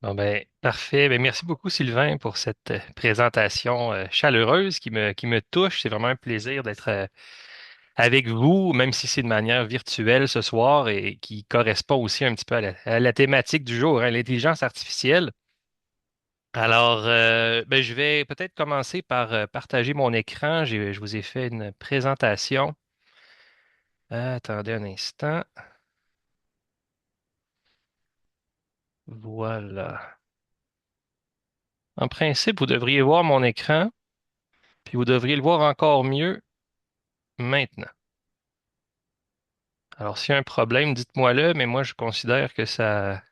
Bon, ben, parfait. Ben, merci beaucoup, Sylvain, pour cette présentation chaleureuse qui me touche. C'est vraiment un plaisir d'être avec vous, même si c'est de manière virtuelle ce soir et qui correspond aussi un petit peu à la thématique du jour, hein, l'intelligence artificielle. Alors, ben, je vais peut-être commencer par partager mon écran. Je vous ai fait une présentation. Attendez un instant. Voilà. En principe, vous devriez voir mon écran, puis vous devriez le voir encore mieux maintenant. Alors, s'il y a un problème, dites-moi-le, mais moi, je considère que ça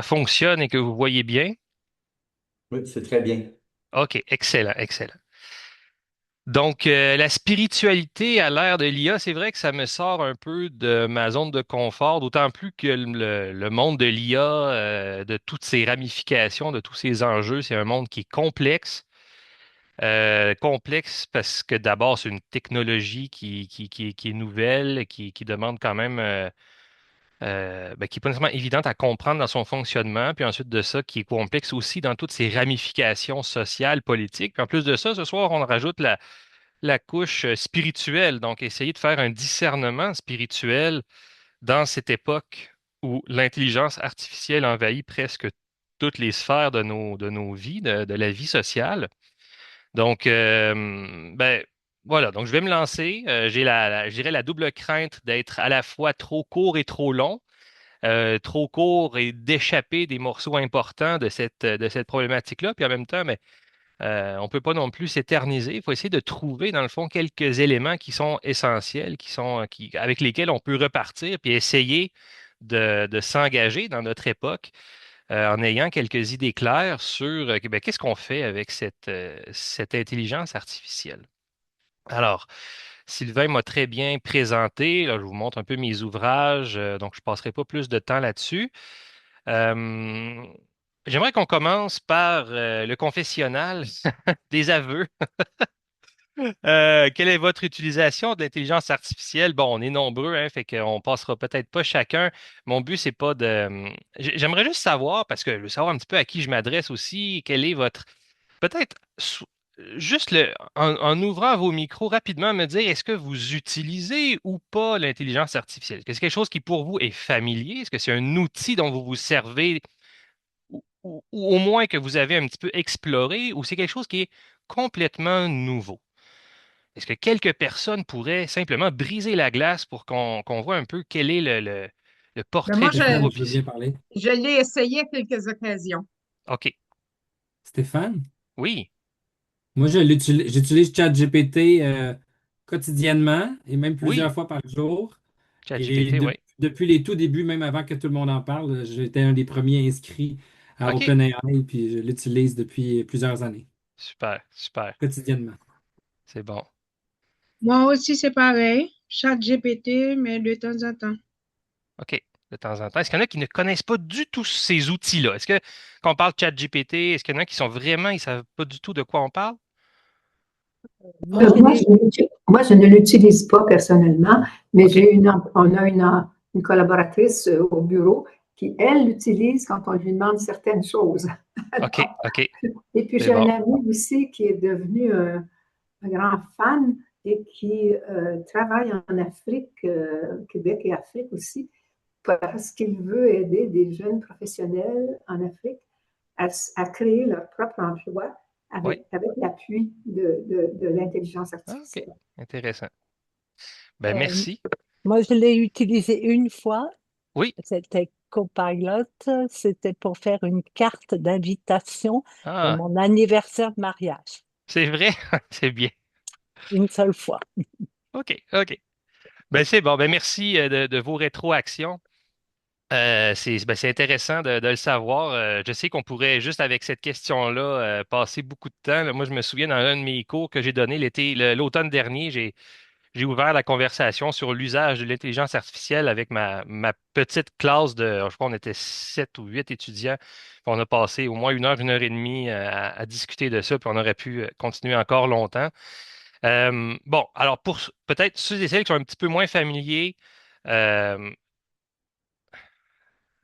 fonctionne et que vous voyez bien. Oui, c'est très bien. OK, excellent, excellent. Donc, la spiritualité à l'ère de l'IA, c'est vrai que ça me sort un peu de ma zone de confort, d'autant plus que le monde de l'IA, de toutes ses ramifications, de tous ses enjeux, c'est un monde qui est complexe. Complexe parce que d'abord, c'est une technologie qui est nouvelle, qui demande quand même ben, qui n'est pas nécessairement évidente à comprendre dans son fonctionnement, puis ensuite de ça, qui est complexe aussi dans toutes ses ramifications sociales, politiques. Puis en plus de ça, ce soir, on rajoute la couche spirituelle, donc essayer de faire un discernement spirituel dans cette époque où l'intelligence artificielle envahit presque toutes les sphères de nos vies, de la vie sociale. Donc, ben, voilà, donc je vais me lancer. J'ai je dirais la double crainte d'être à la fois trop court et trop long, trop court et d'échapper des morceaux importants de cette problématique-là. Puis en même temps, mais, on ne peut pas non plus s'éterniser. Il faut essayer de trouver, dans le fond, quelques éléments qui sont essentiels, avec lesquels on peut repartir, puis essayer de s'engager dans notre époque en ayant quelques idées claires sur ben, qu'est-ce qu'on fait avec cette intelligence artificielle. Alors, Sylvain m'a très bien présenté. Là, je vous montre un peu mes ouvrages, donc je ne passerai pas plus de temps là-dessus. Euh, J'aimerais qu'on commence par le confessionnal des aveux. Quelle est votre utilisation de l'intelligence artificielle? Bon, on est nombreux, hein, fait qu'on passera peut-être pas chacun. Mon but, c'est pas de. J'aimerais juste savoir, parce que je veux savoir un petit peu à qui je m'adresse aussi, quel est votre. Peut-être juste en ouvrant vos micros rapidement, me dire est-ce que vous utilisez ou pas l'intelligence artificielle? Est-ce que c'est quelque chose qui pour vous est familier? Est-ce que c'est un outil dont vous vous servez ou au moins que vous avez un petit peu exploré ou c'est quelque chose qui est complètement nouveau? Est-ce que quelques personnes pourraient simplement briser la glace pour qu'on voit un peu quel est le Ben portrait moi, du groupe Je veux bien ici? parler. je l'ai essayé à quelques occasions. OK. Stéphane, Oui, moi, j'utilise ChatGPT quotidiennement et même oui. plusieurs fois par jour. Et ChatGPT, oui. depuis les tout débuts, même avant que tout le monde en parle, j'étais un des premiers inscrits à OK. OpenAI puis je l'utilise depuis plusieurs années, Super, super. quotidiennement. C'est bon. Moi aussi, c'est pareil. Chat GPT, mais de temps en temps. OK. De temps en temps. Est-ce qu'il y en a qui ne connaissent pas du tout ces outils-là? Est-ce que, quand on parle de ChatGPT, est-ce qu'il y en a qui sont vraiment, ils ne savent pas du tout de quoi on parle? Moi, je Moi, l'ai. moi, je ne l'utilise pas personnellement, mais OK. on a une collaboratrice au bureau qui, elle, l'utilise quand on lui demande certaines choses. OK. Alors, OK. et puis, C'est j'ai un bon. ami aussi qui est devenu un grand fan et qui travaille en Afrique, Québec et Afrique aussi, parce qu'il veut aider des jeunes professionnels en Afrique à créer leur propre emploi Oui. avec l'appui de l'intelligence Ah, OK. artificielle. Intéressant. Ben, Euh, merci. Moi, je l'ai utilisé une fois. Oui. C'était Copilot. C'était pour faire une carte d'invitation pour Ah, mon anniversaire de mariage. c'est vrai. C'est bien. Une seule fois. OK. OK. Ben, c'est bon. Ben, merci de vos rétroactions. C'est intéressant de le savoir. Je sais qu'on pourrait, juste avec cette question-là, passer beaucoup de temps. Là, moi, je me souviens dans un de mes cours que j'ai donné l'automne dernier, j'ai ouvert la conversation sur l'usage de l'intelligence artificielle avec ma petite classe je crois, on était 7 ou 8 étudiants. Puis on a passé au moins une heure et demie à discuter de ça, puis on aurait pu continuer encore longtemps. Bon, alors pour peut-être ceux et celles qui sont un petit peu moins familiers, euh,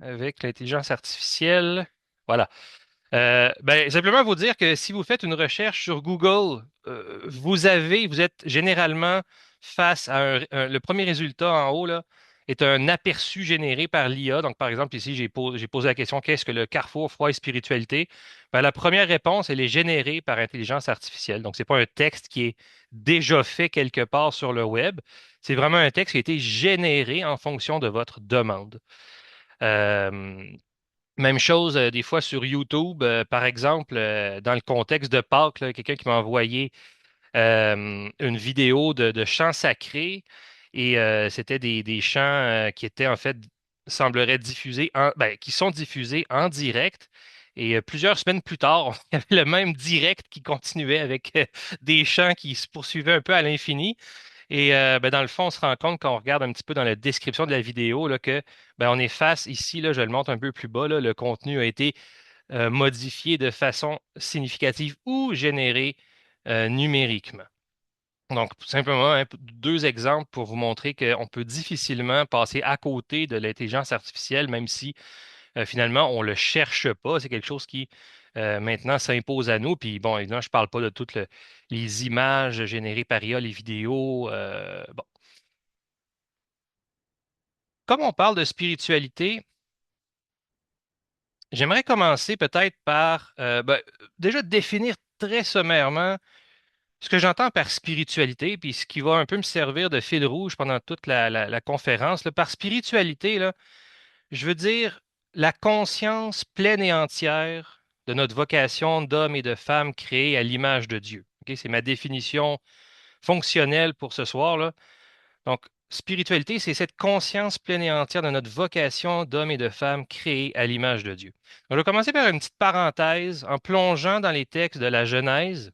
avec l'intelligence artificielle. Voilà. Ben, simplement vous dire que si vous faites une recherche sur Google, vous êtes généralement face à le premier résultat en haut là, est un aperçu généré par l'IA. Donc, par exemple, ici, j'ai posé la question, qu'est-ce que le carrefour foi et spiritualité? Ben, la première réponse, elle est générée par intelligence artificielle. Donc, ce n'est pas un texte qui est déjà fait quelque part sur le web. C'est vraiment un texte qui a été généré en fonction de votre demande. Euh, Même chose des fois sur YouTube, par exemple, dans le contexte de Pâques, là, quelqu'un qui m'a envoyé une vidéo de chants sacrés et c'était des chants qui étaient en fait, semblerait diffusés qui sont diffusés en direct. Et plusieurs semaines plus tard, il y avait le même direct qui continuait avec des chants qui se poursuivaient un peu à l'infini. Et ben, dans le fond, on se rend compte quand on regarde un petit peu dans la description de la vidéo là, que ben, on est face ici, là, je le montre un peu plus bas, là, le contenu a été modifié de façon significative ou généré numériquement. Donc, simplement, hein, deux exemples pour vous montrer qu'on peut difficilement passer à côté de l'intelligence artificielle, même si finalement, on ne le cherche pas. C'est quelque chose qui maintenant s'impose à nous. Puis bon, évidemment, je ne parle pas de toutes les images générées par IA, les vidéos. Bon. Comme on parle de spiritualité, j'aimerais commencer peut-être par déjà définir très sommairement ce que j'entends par spiritualité, puis ce qui va un peu me servir de fil rouge pendant toute la conférence. Là. Par spiritualité, là, je veux dire la conscience pleine et entière de notre vocation d'homme et de femme créés à l'image de Dieu. OK? C'est ma définition fonctionnelle pour ce soir, là. Donc, spiritualité, c'est cette conscience pleine et entière de notre vocation d'homme et de femme créés à l'image de Dieu. Donc, je vais commencer par une petite parenthèse en plongeant dans les textes de la Genèse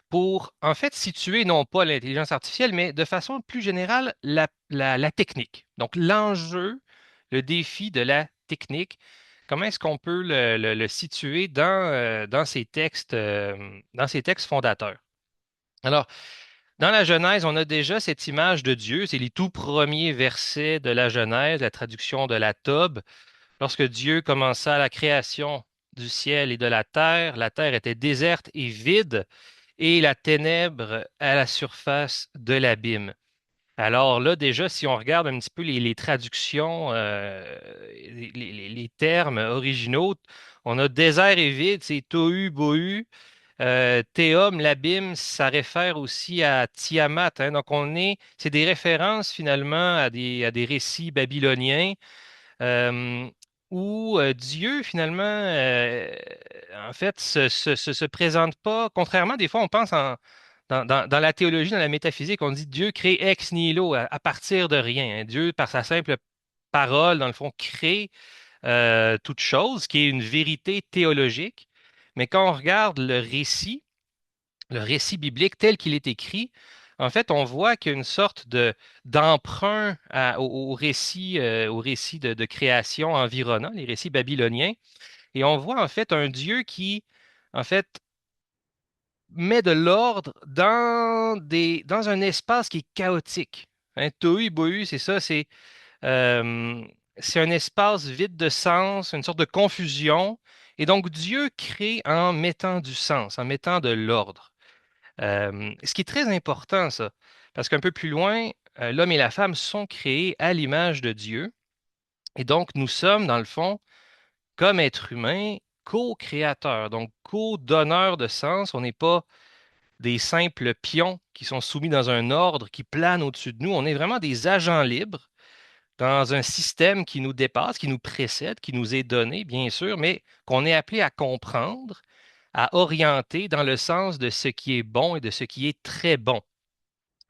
pour en fait situer non pas l'intelligence artificielle, mais de façon plus générale la technique. Donc l'enjeu, le défi de la technique, comment est-ce qu'on peut le situer dans ces textes fondateurs? Alors, dans la Genèse, on a déjà cette image de Dieu, c'est les tout premiers versets de la Genèse, la traduction de la Tob. Lorsque Dieu commença la création du ciel et de la terre était déserte et vide et la ténèbre à la surface de l'abîme. Alors là, déjà, si on regarde un petit peu les traductions, les termes originaux, on a désert et vide, c'est tohu, bohu. Théum, l'abîme, ça réfère aussi à Tiamat. Hein. Donc, c'est des références finalement à des récits babyloniens euh, où Dieu, finalement, en fait, se présente pas. Contrairement, des fois, on pense dans la théologie, dans la métaphysique, on dit Dieu crée ex nihilo, à partir de rien. Hein. Dieu, par sa simple parole, dans le fond, crée toute chose, qui est une vérité théologique. Mais quand on regarde le récit biblique tel qu'il est écrit, en fait, on voit qu'il y a une sorte d'emprunt au récit de création environnant, les récits babyloniens. Et on voit en fait un Dieu qui, en fait, met de l'ordre dans un espace qui est chaotique. Hein, tohu bohu, c'est ça, euh, c'est un espace vide de sens, une sorte de confusion. Et donc Dieu crée en mettant du sens, en mettant de l'ordre. Ce qui est très important, ça, parce qu'un peu plus loin, l'homme et la femme sont créés à l'image de Dieu. Et donc, nous sommes, dans le fond, comme êtres humains, co-créateurs, donc co-donneurs de sens. On n'est pas des simples pions qui sont soumis dans un ordre qui plane au-dessus de nous. On est vraiment des agents libres dans un système qui nous dépasse, qui nous précède, qui nous est donné, bien sûr, mais qu'on est appelé à comprendre, à orienter dans le sens de ce qui est bon et de ce qui est très bon.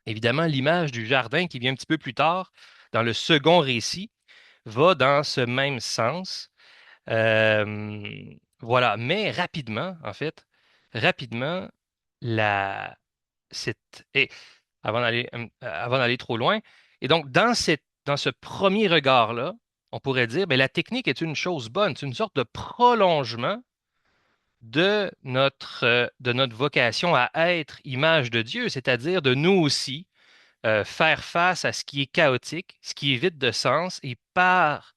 Évidemment, l'image du jardin qui vient un petit peu plus tard, dans le second récit, va dans ce même sens. Voilà, mais rapidement, en fait, rapidement, la, et avant d'aller trop loin, et donc dans ce premier regard-là, on pourrait dire, ben, la technique est une chose bonne, c'est une sorte de prolongement de notre vocation à être image de Dieu, c'est-à-dire de nous aussi faire face à ce qui est chaotique, ce qui est vide de sens, et par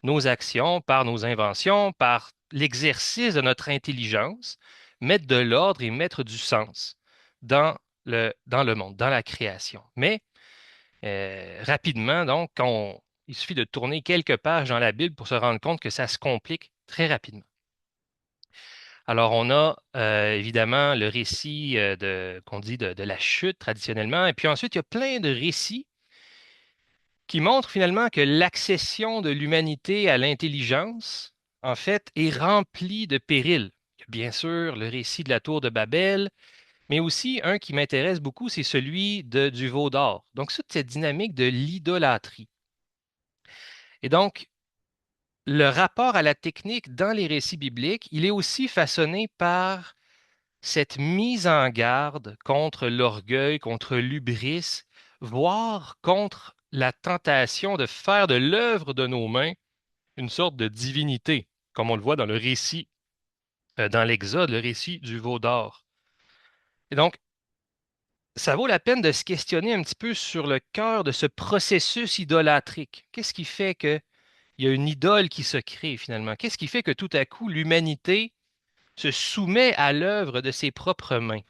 nos actions, par nos inventions, par l'exercice de notre intelligence, mettre de l'ordre et mettre du sens dans le monde, dans la création. Mais rapidement, donc, il suffit de tourner quelques pages dans la Bible pour se rendre compte que ça se complique très rapidement. Alors, on a évidemment le récit qu'on dit de la chute traditionnellement, et puis ensuite, il y a plein de récits qui montrent finalement que l'accession de l'humanité à l'intelligence, en fait, est remplie de périls. Il y a bien sûr le récit de la tour de Babel, mais aussi un qui m'intéresse beaucoup, c'est celui du veau d'or. Donc, toute cette dynamique de l'idolâtrie. Et donc, le rapport à la technique dans les récits bibliques, il est aussi façonné par cette mise en garde contre l'orgueil, contre l'hubris, voire contre la tentation de faire de l'œuvre de nos mains une sorte de divinité, comme on le voit dans le récit, dans l'Exode, le récit du veau d'or. Et donc, ça vaut la peine de se questionner un petit peu sur le cœur de ce processus idolâtrique. Qu'est-ce qui fait qu'il y a une idole qui se crée finalement? Qu'est-ce qui fait que tout à coup l'humanité se soumet à l'œuvre de ses propres mains?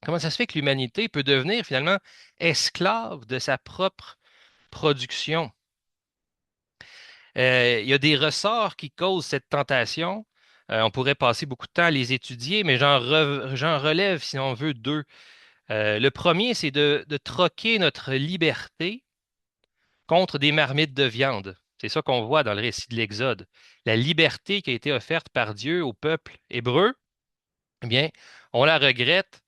Comment ça se fait que l'humanité peut devenir finalement esclave de sa propre production? Il y a des ressorts qui causent cette tentation. On pourrait passer beaucoup de temps à les étudier, mais j'en relève, si on veut, deux. Le premier, c'est de troquer notre liberté contre des marmites de viande. C'est ça qu'on voit dans le récit de l'Exode. La liberté qui a été offerte par Dieu au peuple hébreu, eh bien, on la regrette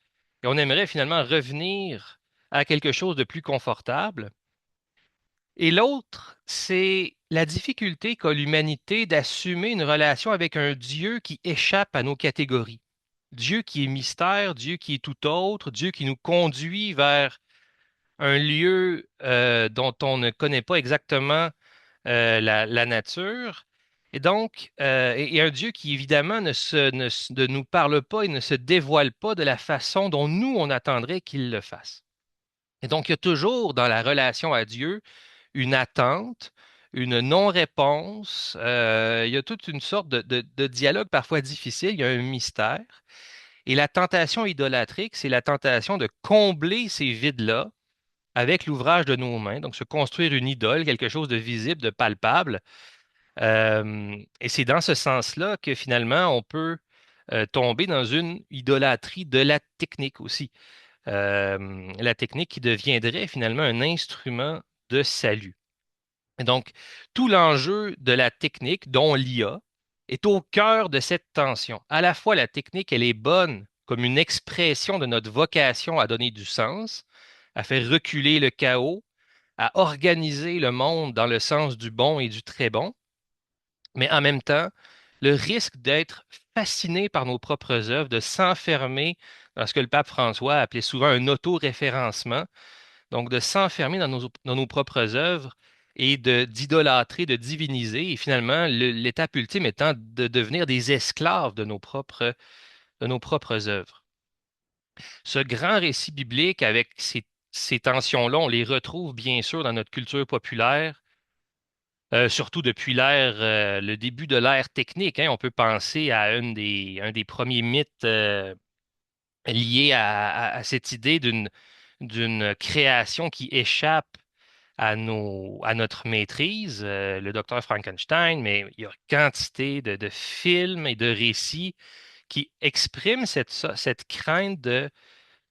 et on aimerait finalement revenir à quelque chose de plus confortable. Et l'autre, c'est la difficulté qu'a l'humanité d'assumer une relation avec un Dieu qui échappe à nos catégories. Dieu qui est mystère, Dieu qui est tout autre, Dieu qui nous conduit vers un lieu dont on ne connaît pas exactement la nature. Et donc, et un Dieu qui évidemment ne nous parle pas et ne se dévoile pas de la façon dont nous, on attendrait qu'il le fasse. Et donc, il y a toujours dans la relation à Dieu une attente, une non-réponse. Il y a toute une sorte de dialogue parfois difficile, il y a un mystère. Et la tentation idolâtrique, c'est la tentation de combler ces vides-là avec l'ouvrage de nos mains, donc se construire une idole, quelque chose de visible, de palpable. Et c'est dans ce sens-là que finalement, on peut tomber dans une idolâtrie de la technique aussi. La technique qui deviendrait finalement un instrument de salut. Et donc, tout l'enjeu de la technique, dont l'IA, est au cœur de cette tension. À la fois, la technique, elle est bonne comme une expression de notre vocation à donner du sens, à faire reculer le chaos, à organiser le monde dans le sens du bon et du très bon, mais en même temps, le risque d'être fasciné par nos propres œuvres, de s'enfermer dans ce que le pape François appelait souvent un autoréférencement, donc de s'enfermer dans nos propres œuvres et d'idolâtrer, de diviniser, et finalement, l'étape ultime étant de devenir des esclaves de nos propres œuvres. Ce grand récit biblique avec ces tensions-là, on les retrouve bien sûr dans notre culture populaire, surtout depuis le début de l'ère technique, hein. On peut penser à un des premiers mythes liés à cette idée d'une création qui échappe à notre maîtrise, le docteur Frankenstein, mais il y a quantité de films et de récits qui expriment cette crainte de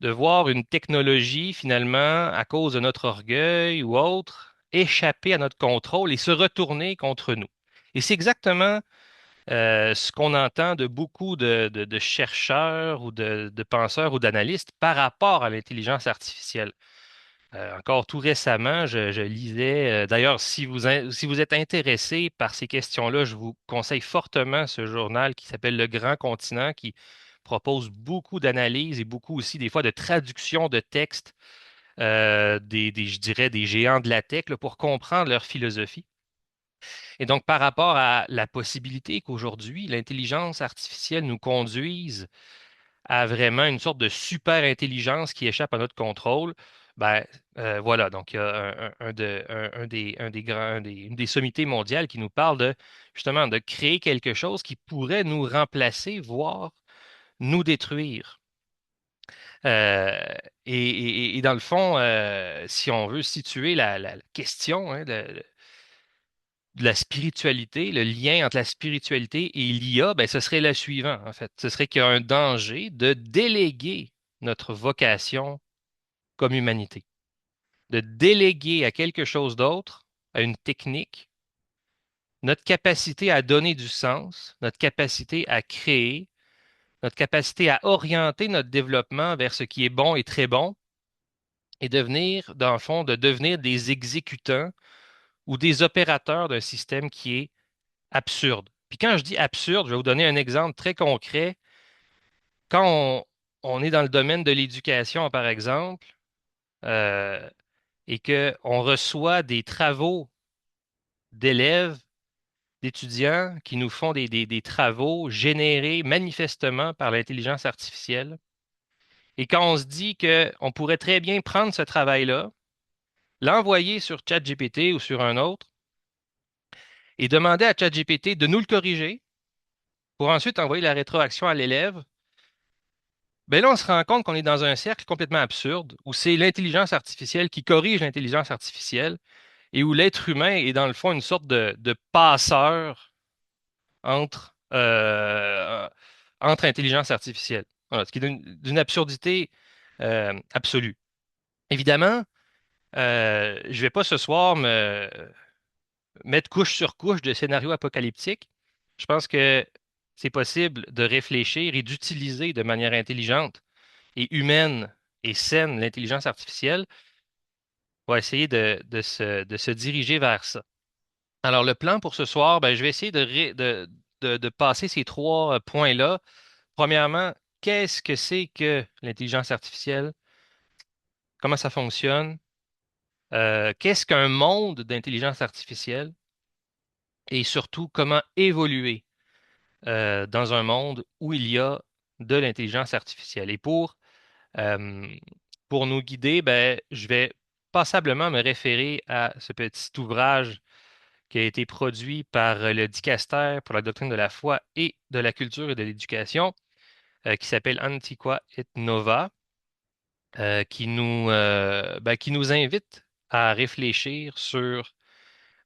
voir une technologie, finalement, à cause de notre orgueil ou autre, échapper à notre contrôle et se retourner contre nous. Et c'est exactement ce qu'on entend de beaucoup de chercheurs ou de penseurs ou d'analystes par rapport à l'intelligence artificielle. Encore tout récemment, je lisais, d'ailleurs, si vous êtes intéressé par ces questions-là, je vous conseille fortement ce journal qui s'appelle Le Grand Continent, qui propose beaucoup d'analyses et beaucoup aussi des fois de traductions de textes je dirais, des géants de la tech là, pour comprendre leur philosophie. Et donc, par rapport à la possibilité qu'aujourd'hui, l'intelligence artificielle nous conduise à vraiment une sorte de super intelligence qui échappe à notre contrôle, Ben, voilà, donc il y a une des sommités mondiales qui nous parle de justement de créer quelque chose qui pourrait nous remplacer, voire nous détruire. Euh, et dans le fond, si on veut situer la question hein, de la spiritualité, le lien entre la spiritualité et l'IA, ben, ce serait le suivant, en fait. Ce serait qu'il y a un danger de déléguer notre vocation comme humanité, de déléguer à quelque chose d'autre, à une technique, notre capacité à donner du sens, notre capacité à créer, notre capacité à orienter notre développement vers ce qui est bon et très bon, et devenir, dans le fond, de devenir des exécutants ou des opérateurs d'un système qui est absurde. Puis quand je dis absurde, je vais vous donner un exemple très concret. Quand on est dans le domaine de l'éducation, par exemple, euh, et qu'on reçoit des travaux d'élèves, d'étudiants qui nous font des travaux générés manifestement par l'intelligence artificielle, et quand on se dit qu'on pourrait très bien prendre ce travail-là, l'envoyer sur ChatGPT ou sur un autre, et demander à ChatGPT de nous le corriger pour ensuite envoyer la rétroaction à l'élève, ben là, on se rend compte qu'on est dans un cercle complètement absurde où c'est l'intelligence artificielle qui corrige l'intelligence artificielle et où l'être humain est dans le fond une sorte de passeur entre, entre intelligence artificielle. Voilà, ce qui est d'une absurdité absolue. Évidemment, je ne vais pas ce soir me mettre couche sur couche de scénarios apocalyptiques. Je pense que c'est possible de réfléchir et d'utiliser de manière intelligente et humaine et saine l'intelligence artificielle pour essayer de se diriger vers ça. Alors, le plan pour ce soir, ben, je vais essayer de passer ces trois points-là. Premièrement, qu'est-ce que c'est que l'intelligence artificielle? Comment ça fonctionne? Qu'est-ce qu'un monde d'intelligence artificielle? Et surtout, comment évoluer dans un monde où il y a de l'intelligence artificielle. Et euh, pour nous guider, ben, je vais passablement me référer à ce petit ouvrage qui a été produit par le Dicaster pour la doctrine de la foi et de la culture et de l'éducation, qui s'appelle Antiqua et Nova, qui nous invite à réfléchir sur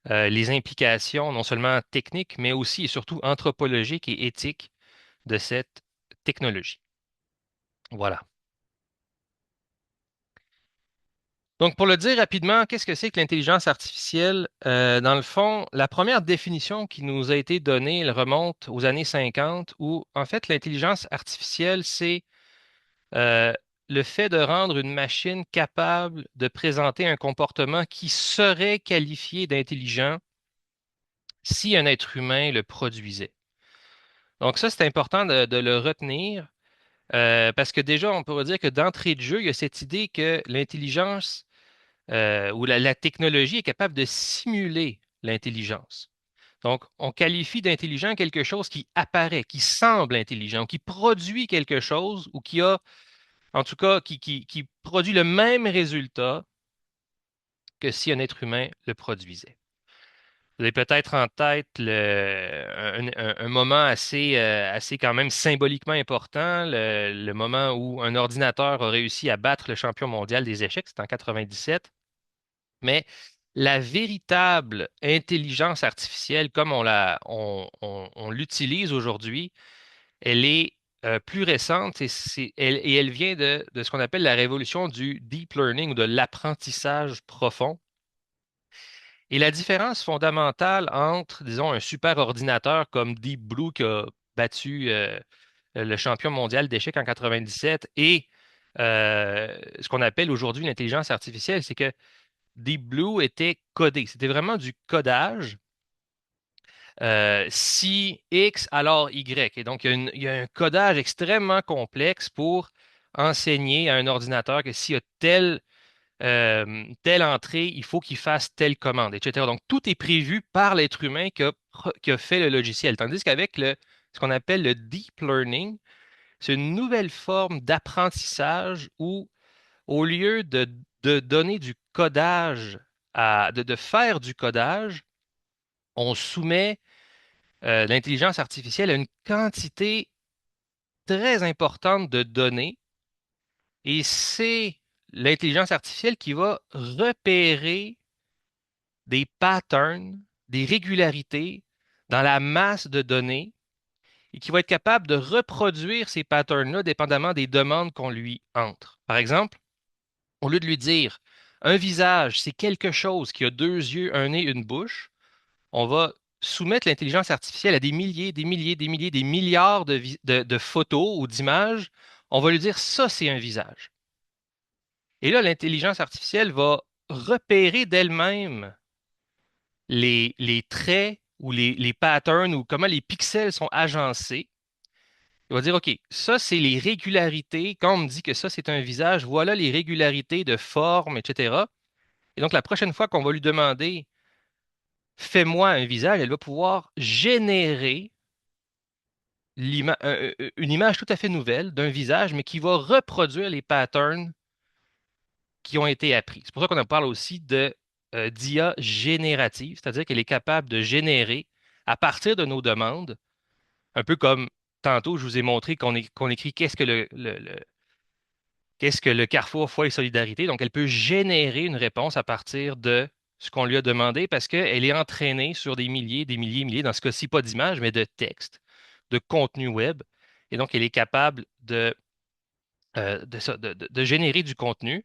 les implications non seulement techniques, mais aussi et surtout anthropologiques et éthiques de cette technologie. Voilà. Donc, pour le dire rapidement, qu'est-ce que c'est que l'intelligence artificielle? Dans le fond, la première définition qui nous a été donnée, elle remonte aux années 50, où en fait, l'intelligence artificielle, c'est euh, le fait de rendre une machine capable de présenter un comportement qui serait qualifié d'intelligent si un être humain le produisait. Donc ça, c'est important de le retenir parce que déjà, on pourrait dire que d'entrée de jeu, il y a cette idée que l'intelligence où la technologie est capable de simuler l'intelligence. Donc, on qualifie d'intelligent quelque chose qui apparaît, qui semble intelligent, qui produit quelque chose ou qui a, en tout cas, qui produit le même résultat que si un être humain le produisait. Vous avez peut-être en tête un moment assez quand même symboliquement important, le moment où un ordinateur a réussi à battre le champion mondial des échecs, c'était en 97. Mais la véritable intelligence artificielle, comme on l'utilise aujourd'hui, elle est plus récente et elle vient de ce qu'on appelle la révolution du deep learning ou de l'apprentissage profond. Et la différence fondamentale entre, disons, un super ordinateur comme Deep Blue qui a battu le champion mondial d'échecs en 97 et ce qu'on appelle aujourd'hui l'intelligence artificielle, c'est que Deep Blue était codé. C'était vraiment du codage. Si X, alors Y. Et donc, il y a un codage extrêmement complexe pour enseigner à un ordinateur que s'il y a telle entrée, il faut qu'il fasse telle commande, etc. Donc, tout est prévu par l'être humain qui a fait le logiciel. Tandis qu'avec ce qu'on appelle le deep learning, c'est une nouvelle forme d'apprentissage où au lieu de donner du codage, de faire du codage, on soumet l'intelligence artificielle à une quantité très importante de données et c'est l'intelligence artificielle qui va repérer des patterns, des régularités dans la masse de données et qui va être capable de reproduire ces patterns-là dépendamment des demandes qu'on lui entre. Par exemple, au lieu de lui dire un visage, c'est quelque chose qui a deux yeux, un nez, une bouche, on va soumettre l'intelligence artificielle à des milliers, des milliers, des milliers, des milliards de photos ou d'images. On va lui dire ça, c'est un visage. Et là, l'intelligence artificielle va repérer d'elle-même les traits ou les patterns ou comment les pixels sont agencés. Il va dire, OK, ça, c'est les régularités. Quand on me dit que ça, c'est un visage, voilà les régularités de forme, etc. Et donc, la prochaine fois qu'on va lui demander, fais-moi un visage, elle va pouvoir générer une image tout à fait nouvelle d'un visage, mais qui va reproduire les patterns qui ont été appris. C'est pour ça qu'on en parle aussi d'IA générative, c'est-à-dire qu'elle est capable de générer à partir de nos demandes, un peu comme tantôt je vous ai montré qu'on écrit qu'est-ce que le Carrefour foi et solidarité. Donc, elle peut générer une réponse à partir de ce qu'on lui a demandé parce qu'elle est entraînée sur des milliers, milliers, dans ce cas-ci, pas d'images, mais de textes, de contenu web. Et donc, elle est capable de générer du contenu.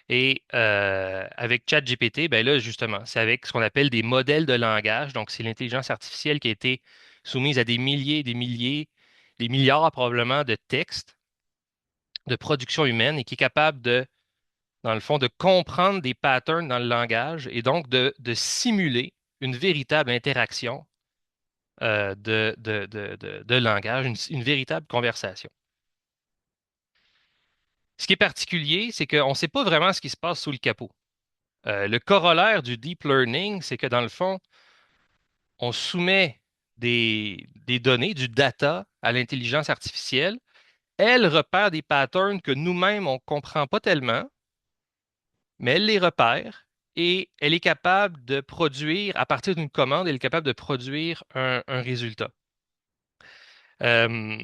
Et avec ChatGPT, ben là, justement, c'est avec ce qu'on appelle des modèles de langage. Donc, c'est l'intelligence artificielle qui a été soumise à des milliers, des milliers, des milliards probablement de textes de production humaine et qui est capable dans le fond, de comprendre des patterns dans le langage et donc de simuler une véritable interaction de langage, une véritable conversation. Ce qui est particulier, c'est qu'on ne sait pas vraiment ce qui se passe sous le capot. Le corollaire du deep learning, c'est que dans le fond, on soumet des données, du data à l'intelligence artificielle. Elle repère des patterns que nous-mêmes, on ne comprend pas tellement, mais elle les repère et elle est capable de produire, à partir d'une commande, elle est capable de produire un résultat. Euh,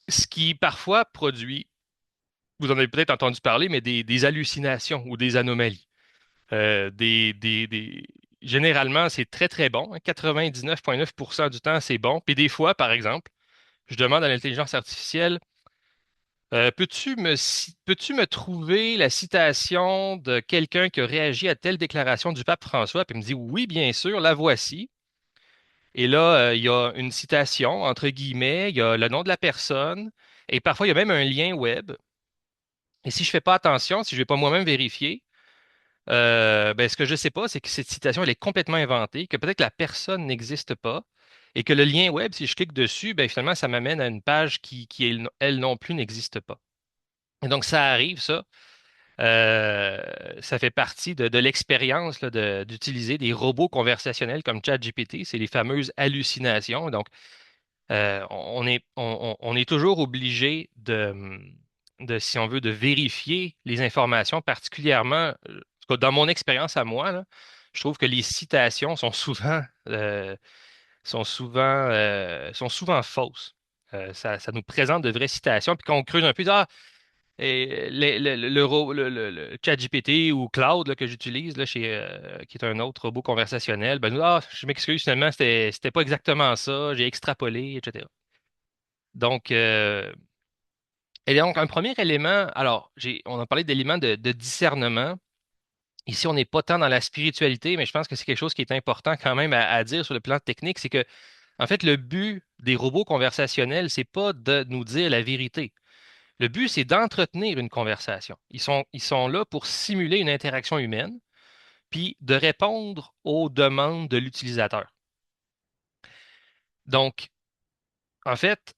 Ce qui parfois produit, vous en avez peut-être entendu parler, mais des hallucinations ou des anomalies. Euh, des, des- des- Généralement, c'est très, très bon. 99,9% du temps, c'est bon. Puis des fois, par exemple, je demande à l'intelligence artificielle, peux-tu me trouver la citation de quelqu'un qui a réagi à telle déclaration du pape François? Puis il me dit, oui, bien sûr, la voici. Et là, il y a une citation, entre guillemets, il y a le nom de la personne, et parfois, il y a même un lien web. Et si je ne fais pas attention, si je ne vais pas moi-même vérifier, ben, ce que je ne sais pas, c'est que cette citation, elle est complètement inventée, que peut-être que la personne n'existe pas, et que le lien web, si je clique dessus, ben, finalement, ça m'amène à une page qui, elle non plus, n'existe pas. Et donc, ça arrive, ça. Euh, Ça fait partie de l'expérience là, d'utiliser des robots conversationnels comme ChatGPT. C'est les fameuses hallucinations. Donc, on est toujours obligé si on veut, de vérifier les informations, particulièrement, en tout cas, dans mon expérience à moi, là, je trouve que les citations sont souvent fausses. Ça nous présente de vraies citations, puis quand on creuse un peu, ah, et le ChatGPT ou Cloud là, que j'utilise là, qui est un autre robot conversationnel, ben, je m'excuse, finalement, c'était pas exactement ça, j'ai extrapolé, etc. Donc, et donc, un premier élément, alors, on a parlé d'éléments de discernement. Ici, on n'est pas tant dans la spiritualité, mais je pense que c'est quelque chose qui est important quand même à dire sur le plan technique, c'est que, en fait, le but des robots conversationnels, c'est pas de nous dire la vérité. Le but, c'est d'entretenir une conversation. Ils sont là pour simuler une interaction humaine, puis de répondre aux demandes de l'utilisateur. Donc, en fait,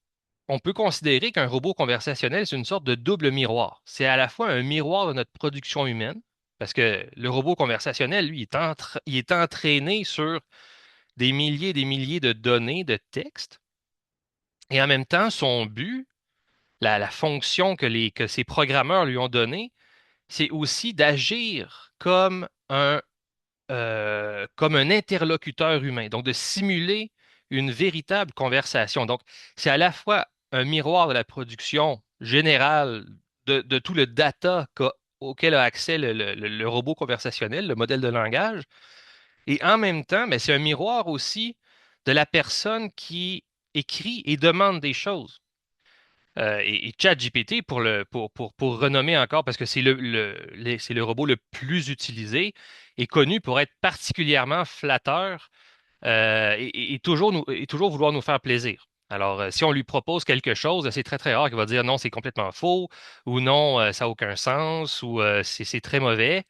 on peut considérer qu'un robot conversationnel, c'est une sorte de double miroir. C'est à la fois un miroir de notre production humaine, parce que le robot conversationnel, lui, il est entraîné sur des milliers de données, de textes, et en même temps, son but, la fonction que ces programmeurs lui ont donnée, c'est aussi d'agir comme un interlocuteur humain, donc de simuler une véritable conversation. Donc, c'est à la fois un miroir de la production générale de tout le data auquel a accès le robot conversationnel, le modèle de langage, et en même temps, ben, c'est un miroir aussi de la personne qui écrit et demande des choses. Et ChatGPT, pour renommer encore, parce que c'est c'est le robot le plus utilisé, est connu pour être particulièrement flatteur et toujours vouloir nous faire plaisir. Alors, si on lui propose quelque chose, c'est très, très rare qu'il va dire non, c'est complètement faux, ou non, ça n'a aucun sens, ou c'est très mauvais.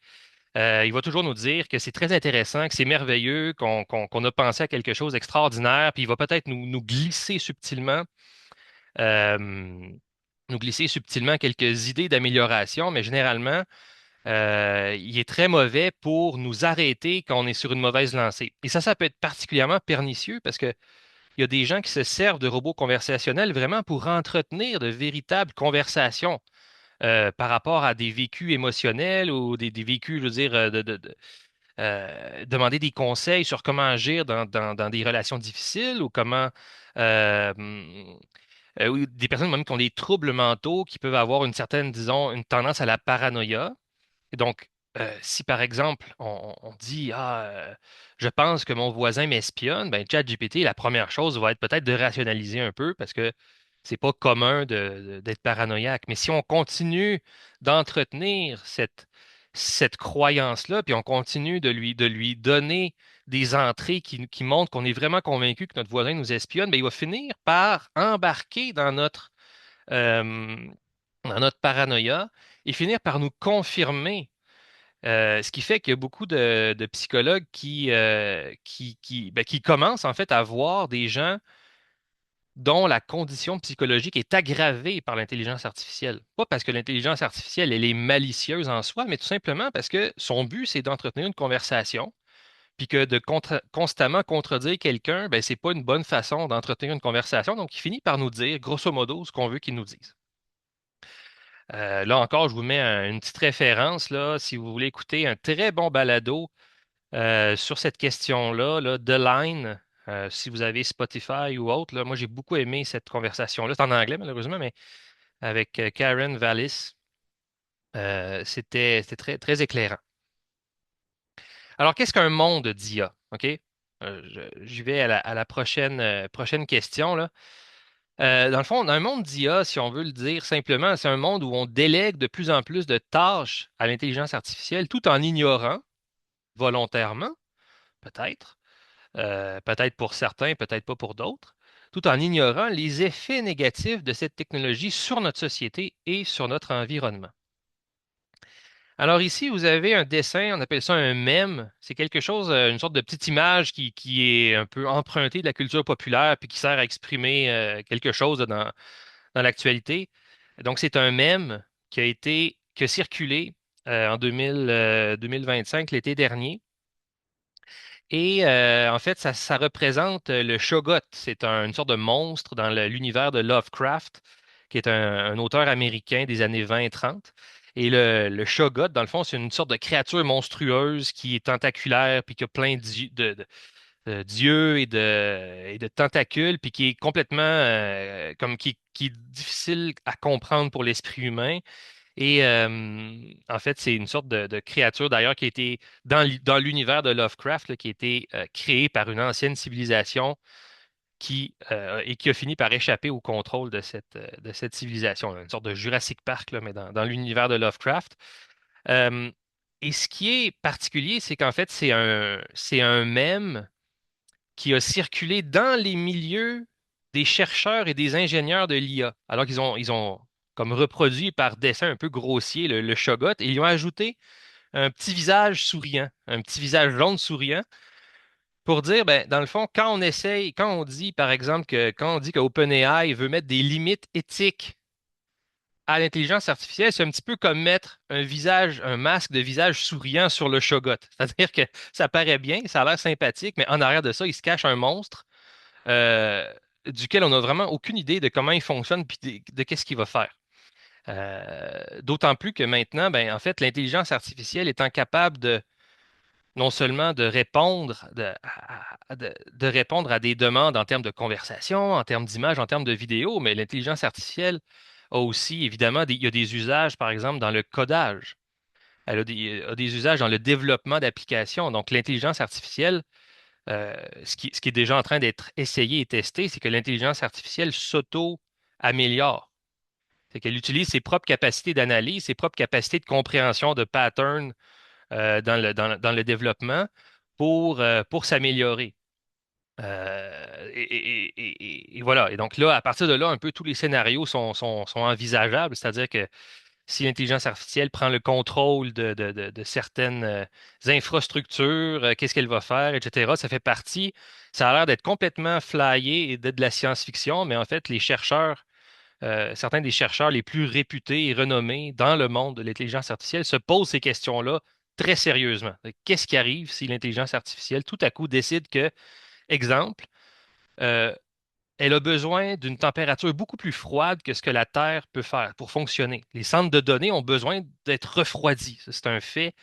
Il va toujours nous dire que c'est très intéressant, que c'est merveilleux, qu'on a pensé à quelque chose d'extraordinaire, puis il va peut-être nous glisser subtilement euh, quelques idées d'amélioration, mais généralement, il est très mauvais pour nous arrêter quand on est sur une mauvaise lancée. Et ça peut être particulièrement pernicieux parce qu'il y a des gens qui se servent de robots conversationnels vraiment pour entretenir de véritables conversations par rapport à des vécus émotionnels ou des vécus, je veux dire, demander des conseils sur comment agir dans des relations difficiles ou comment euh, ou des personnes même qui ont des troubles mentaux qui peuvent avoir une certaine, disons, une tendance à la paranoïa. Et donc, si par exemple, on dit je pense que mon voisin m'espionne, ben ChatGPT, la première chose va être peut-être de rationaliser un peu parce que c'est pas commun d'être paranoïaque. Mais si on continue d'entretenir cette croyance-là, puis on continue de lui donner des entrées qui montrent qu'on est vraiment convaincu que notre voisin nous espionne, ben il va finir par embarquer euh, dans notre paranoïa et finir par nous confirmer ce qui fait qu'il y a beaucoup de psychologues qui commencent en fait à voir des gens dont la condition psychologique est aggravée par l'intelligence artificielle. Pas parce que l'intelligence artificielle, elle est malicieuse en soi, mais tout simplement parce que son but, c'est d'entretenir une conversation, puis que de constamment contredire quelqu'un, ben, c'est pas une bonne façon d'entretenir une conversation. Donc, il finit par nous dire, grosso modo, ce qu'on veut qu'il nous dise. Là encore, je vous mets une petite référence là, si vous voulez écouter un très bon balado sur cette question-là, là, The Line, si vous avez Spotify ou autre, là, moi j'ai beaucoup aimé cette conversation-là. C'est en anglais malheureusement, mais avec Karen Vallis, c'était très, très éclairant. Alors, qu'est-ce qu'un monde d'IA? OK? J'y vais à la prochaine question, là. Dans le fond, un monde d'IA, si on veut le dire simplement, c'est un monde où on délègue de plus en plus de tâches à l'intelligence artificielle tout en ignorant volontairement, peut-être, peut-être pour certains, peut-être pas pour d'autres, tout en ignorant les effets négatifs de cette technologie sur notre société et sur notre environnement. Alors ici, vous avez un dessin, on appelle ça un mème. C'est quelque chose, une sorte de petite image qui est un peu empruntée de la culture populaire puis qui sert à exprimer quelque chose dans l'actualité. Donc c'est un mème qui a circulé en 2025, l'été dernier. Et en fait, ça représente le Shoggoth. C'est une sorte de monstre dans l'univers de Lovecraft, qui est un auteur américain des années 20 et 30. Et le Shoggoth, dans le fond, c'est une sorte de créature monstrueuse qui est tentaculaire, puis qui a plein d'yeux et de tentacules, puis qui est complètement qui est difficile à comprendre pour l'esprit humain. Et en fait, c'est une sorte de créature d'ailleurs qui a été dans l'univers de Lovecraft, là, qui a été créée par une ancienne civilisation et qui a fini par échapper au contrôle de cette civilisation. Une sorte de Jurassic Park, là, mais dans l'univers de Lovecraft. Euh, et ce qui est particulier, c'est qu'en fait, c'est un mème qui a circulé dans les milieux des chercheurs et des ingénieurs de l'IA. Alors ils ont comme reproduit par dessin un peu grossier le Shoggoth et ils ont ajouté un petit visage souriant, un petit visage jaune souriant pour dire, ben, dans le fond, quand on dit, par exemple, quand on dit que OpenAI veut mettre des limites éthiques à l'intelligence artificielle, c'est un petit peu comme mettre un masque de visage souriant sur le Shoggoth. C'est-à-dire que ça paraît bien, ça a l'air sympathique, mais en arrière de ça, il se cache un monstre duquel on n'a vraiment aucune idée de comment il fonctionne puis de qu'est-ce qu'il va faire. D'autant plus que maintenant, ben, en fait, l'intelligence artificielle étant capable de non seulement de répondre, de répondre à des demandes en termes de conversation, en termes d'images, en termes de vidéos, mais l'intelligence artificielle a aussi, évidemment, il y a des usages, par exemple, dans le codage. Elle a des usages dans le développement d'applications. Donc, l'intelligence artificielle, ce qui est déjà en train d'être essayé et testé, c'est que l'intelligence artificielle s'auto-améliore. C'est qu'elle utilise ses propres capacités d'analyse, ses propres capacités de compréhension de patterns dans le développement pour s'améliorer. Et voilà. Et donc là, à partir de là, un peu tous les scénarios sont envisageables, c'est-à-dire que si l'intelligence artificielle prend le contrôle de certaines infrastructures, qu'est-ce qu'elle va faire, etc. Ça fait partie, ça a l'air d'être complètement flyé et d'être de la science-fiction, mais en fait, certains des chercheurs les plus réputés et renommés dans le monde de l'intelligence artificielle se posent ces questions-là très sérieusement. Qu'est-ce qui arrive si l'intelligence artificielle tout à coup décide que, exemple, euh, elle a besoin d'une température beaucoup plus froide que ce que la Terre peut faire pour fonctionner. Les centres de données ont besoin d'être refroidis. Ça, c'est un fait.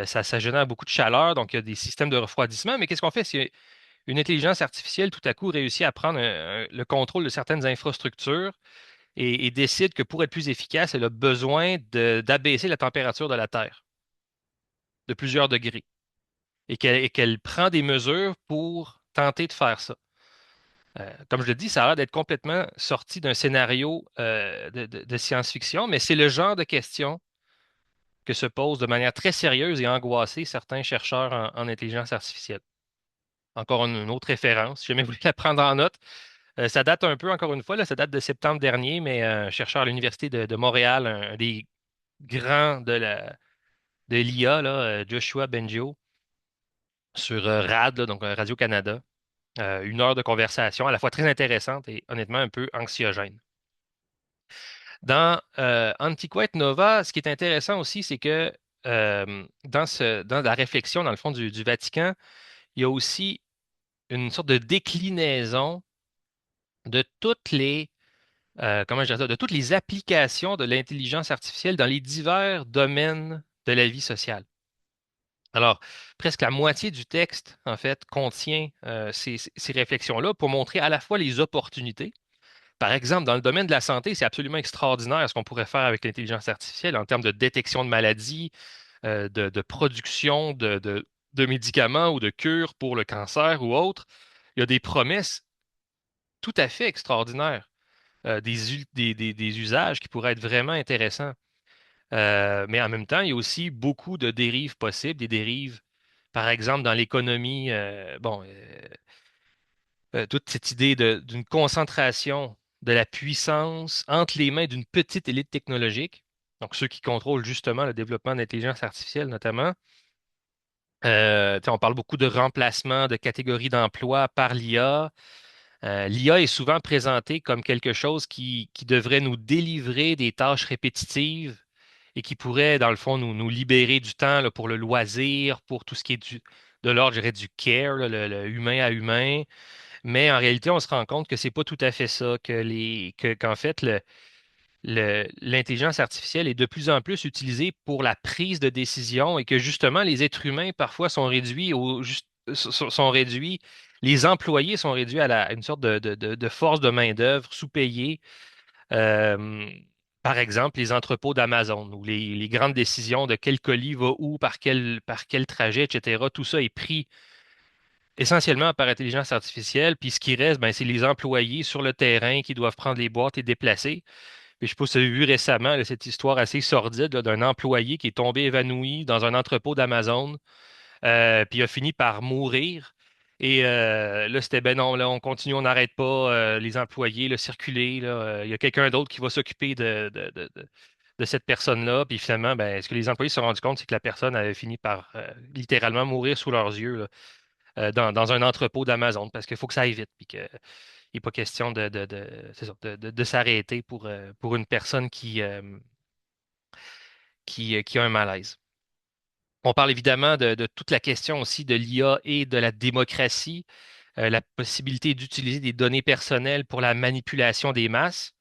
Ça génère beaucoup de chaleur, donc il y a des systèmes de refroidissement. Mais qu'est-ce qu'on fait si une intelligence artificielle tout à coup réussit à prendre le contrôle de certaines infrastructures et décide que pour être plus efficace, elle a besoin d'abaisser la température de la Terre de plusieurs degrés et qu'elle prend des mesures pour tenter de faire ça. Comme je le dis, ça a l'air d'être complètement sorti d'un scénario de science-fiction, mais c'est le genre de questions que se posent de manière très sérieuse et angoissée certains chercheurs en intelligence artificielle. Encore une autre référence, si jamais vous voulez la prendre en note. Ça date un peu, encore une fois, là, ça date de septembre dernier, mais un chercheur à l'Université de Montréal, un des grands de l'IA, là, Joshua Bengio, sur RAD, là, donc Radio-Canada. 1 heure de conversation, à la fois très intéressante et honnêtement un peu anxiogène. Dans Antiquette Nova, ce qui est intéressant aussi, c'est que dans la réflexion, dans le fond, du Vatican, il y a aussi une sorte de déclinaison de toutes les, comment je dirais ça, de toutes les applications de l'intelligence artificielle dans les divers domaines de la vie sociale. Alors, presque la moitié du texte, en fait, contient ces réflexions-là pour montrer à la fois les opportunités. Par exemple, dans le domaine de la santé, c'est absolument extraordinaire ce qu'on pourrait faire avec l'intelligence artificielle en termes de détection de maladies, de production de médicaments ou de cures pour le cancer ou autre. Il y a des promesses tout à fait extraordinaires, des usages qui pourraient être vraiment intéressants. Mais en même temps, il y a aussi beaucoup de dérives possibles, des dérives, par exemple, dans l'économie, toute cette idée d'une concentration de la puissance entre les mains d'une petite élite technologique, donc ceux qui contrôlent justement le développement de l'intelligence artificielle notamment. On parle beaucoup de remplacement de catégories d'emploi par l'IA. L'IA est souvent présentée comme quelque chose qui devrait nous délivrer des tâches répétitives et qui pourrait, dans le fond, nous libérer du temps là, pour le loisir, pour tout ce qui est de l'ordre, je dirais, du care, là, le humain à humain. Mais en réalité, on se rend compte que c'est pas tout à fait ça, qu'en fait, l'intelligence artificielle est de plus en plus utilisée pour la prise de décision et que justement, les êtres humains parfois sont réduits sont réduits, les employés sont réduits à une sorte de force de main-d'œuvre sous-payée. Euh, Par exemple, les entrepôts d'Amazon ou les grandes décisions de quel colis va où, par quel trajet, etc. Tout ça est pris essentiellement par intelligence artificielle. Puis ce qui reste, ben, c'est les employés sur le terrain qui doivent prendre les boîtes et déplacer. Puis je sais pas si vous avez vu récemment là, cette histoire assez sordide là, d'un employé qui est tombé évanoui dans un entrepôt d'Amazon, puis il a fini par mourir. Et là, c'était ben non, là, on continue, on n'arrête pas les employés, là, circuler. Là, il y a quelqu'un d'autre qui va s'occuper de cette personne-là. Puis finalement, ben, ce que les employés se sont rendus compte, c'est que la personne avait fini par littéralement mourir sous leurs yeux là, dans un entrepôt d'Amazon parce qu'il faut que ça aille vite. Puis qu'il n'est pas question c'est ça, de s'arrêter pour une personne qui a un malaise. On parle évidemment de toute la question aussi de l'IA et de la démocratie, la possibilité d'utiliser des données personnelles pour la manipulation des masses.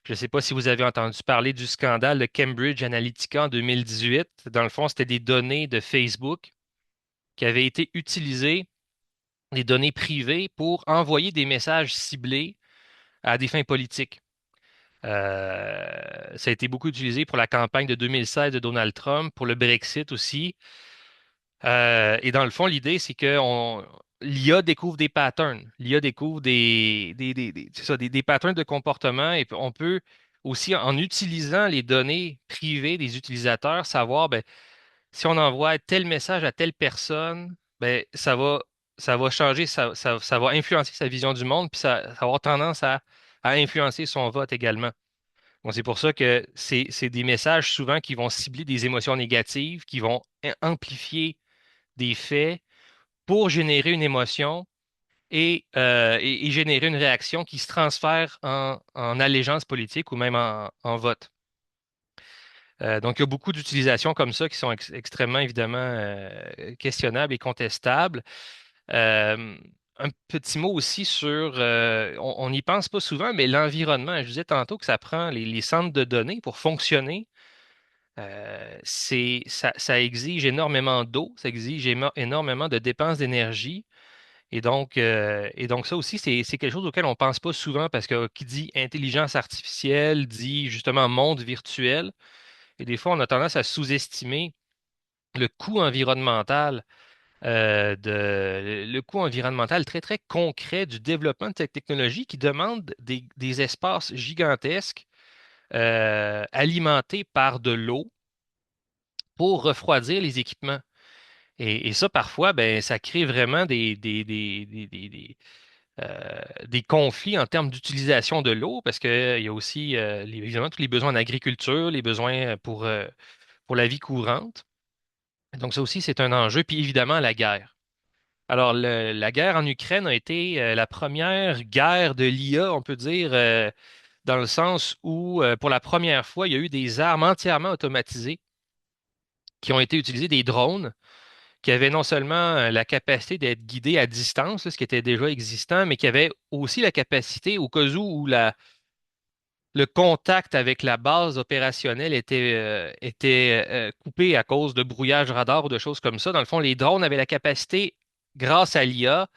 Je ne sais pas si vous avez entendu parler du scandale de Cambridge Analytica en 2018. Dans le fond, c'était des données de Facebook qui avaient été utilisées, des données privées, pour envoyer des messages ciblés à des fins politiques. Ça a été beaucoup utilisé pour la campagne de 2016 de Donald Trump, pour le Brexit aussi. Et dans le fond, l'idée, c'est que l'IA découvre des patterns. L'IA découvre c'est ça, des patterns de comportement et on peut aussi, en utilisant les données privées des utilisateurs, savoir ben, si on envoie tel message à telle personne, ben, ça va changer, ça va influencer sa vision du monde, puis ça va avoir tendance à influencer son vote également. Bon, c'est pour ça que c'est des messages souvent qui vont cibler des émotions négatives, qui vont amplifier des faits pour générer une émotion et générer une réaction qui se transfère en allégeance politique ou même en vote. Donc, il y a beaucoup d'utilisations comme ça qui sont extrêmement, évidemment, questionnables et contestables. Euh, un petit mot aussi sur, on n'y pense pas souvent, mais l'environnement. Je disais tantôt que ça prend les centres de données pour fonctionner. Ça exige énormément d'eau, ça exige énormément de dépenses d'énergie. Et donc ça aussi, c'est quelque chose auquel on ne pense pas souvent parce que qui dit intelligence artificielle dit justement monde virtuel. Et des fois, on a tendance à sous-estimer le coût environnemental, le coût environnemental très, très concret du développement de cette technologie qui demande des espaces gigantesques alimentés par de l'eau pour refroidir les équipements. Et ça, parfois, ben, ça crée vraiment des conflits en termes d'utilisation de l'eau, parce qu'il y a aussi, évidemment, tous les besoins en agriculture, les besoins pour la vie courante. Donc, ça aussi, c'est un enjeu. Puis, évidemment, la guerre. Alors, la guerre en Ukraine a été la première guerre de l'IA, on peut dire, dans le sens où, pour la première fois, il y a eu des armes entièrement automatisées qui ont été utilisées, des drones qui avait non seulement la capacité d'être guidé à distance, là, ce qui était déjà existant, mais qui avait aussi la capacité, au cas où le contact avec la base opérationnelle était coupé à cause de brouillage radar ou de choses comme ça. Dans le fond, les drones avaient la capacité, grâce à l'IA,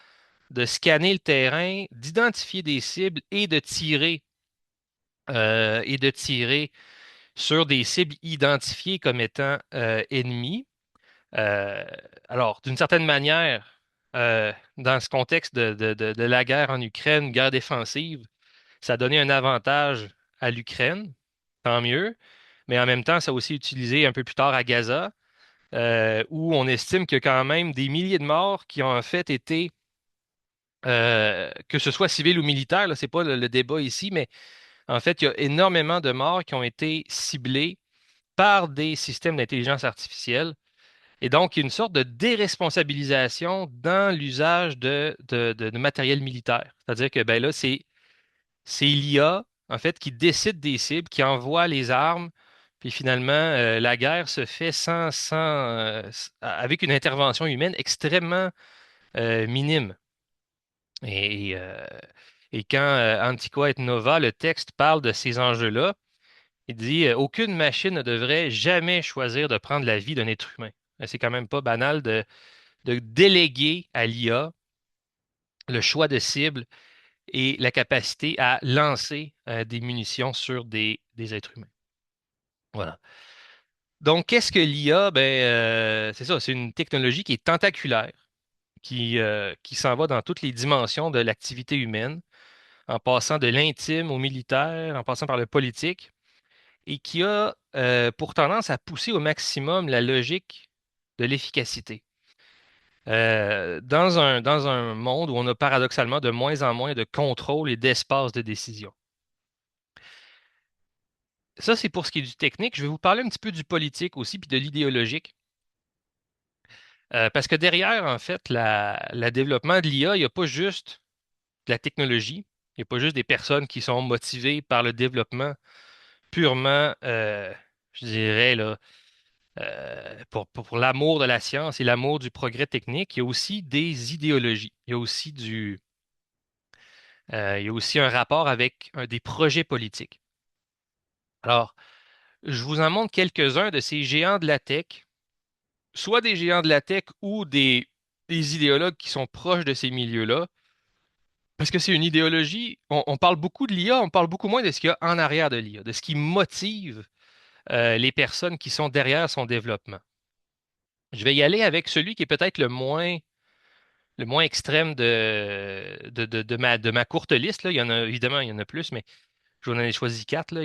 de scanner le terrain, d'identifier des cibles et de tirer sur des cibles identifiées comme étant ennemies. Euh, alors, d'une certaine manière, dans ce contexte de la guerre en Ukraine, guerre défensive, ça a donné un avantage à l'Ukraine, tant mieux, mais en même temps, ça a aussi utilisé un peu plus tard à Gaza, où on estime qu'il y a quand même des milliers de morts qui ont en fait été, que ce soit civil ou militaire, là, c'est pas le débat ici, mais en fait, il y a énormément de morts qui ont été ciblés par des systèmes d'intelligence artificielle. Et donc, il y a une sorte de déresponsabilisation dans l'usage de matériel militaire. C'est-à-dire que ben là, c'est l'IA, en fait, qui décide des cibles, qui envoie les armes, puis finalement, la guerre se fait avec une intervention humaine extrêmement minime. Et, euh, et quand Antiqua et Nova, le texte, parle de ces enjeux-là, il dit aucune machine ne devrait jamais choisir de prendre la vie d'un être humain. C'est quand même pas banal de déléguer à l'IA le choix de cible et la capacité à lancer des munitions sur des êtres humains. Voilà. Donc, qu'est-ce que l'IA? Ben, c'est ça, c'est une technologie qui est tentaculaire, qui s'en va dans toutes les dimensions de l'activité humaine, en passant de l'intime au militaire, en passant par le politique, et qui a pour tendance à pousser au maximum la logique de l'efficacité. Dans un monde où on a paradoxalement de moins en moins de contrôle et d'espace de décision. Ça, c'est pour ce qui est du technique. Je vais vous parler un petit peu du politique aussi, puis de l'idéologique. Parce que derrière, en fait, le développement de l'IA, il n'y a pas juste de la technologie, il n'y a pas juste des personnes qui sont motivées par le développement purement, je dirais, là, pour l'amour de la science et l'amour du progrès technique. Il y a aussi des idéologies. Il y a aussi un rapport avec des projets politiques. Alors, je vous en montre quelques-uns de ces géants de la tech, soit des géants de la tech ou des idéologues qui sont proches de ces milieux-là, parce que c'est une idéologie, on parle beaucoup de l'IA, on parle beaucoup moins de ce qu'il y a en arrière de l'IA, de ce qui motive les personnes qui sont derrière son développement. Je vais y aller avec celui qui est peut-être le moins extrême de ma courte liste, là. Il y en a, évidemment, il y en a plus, mais j'en ai choisi quatre, là.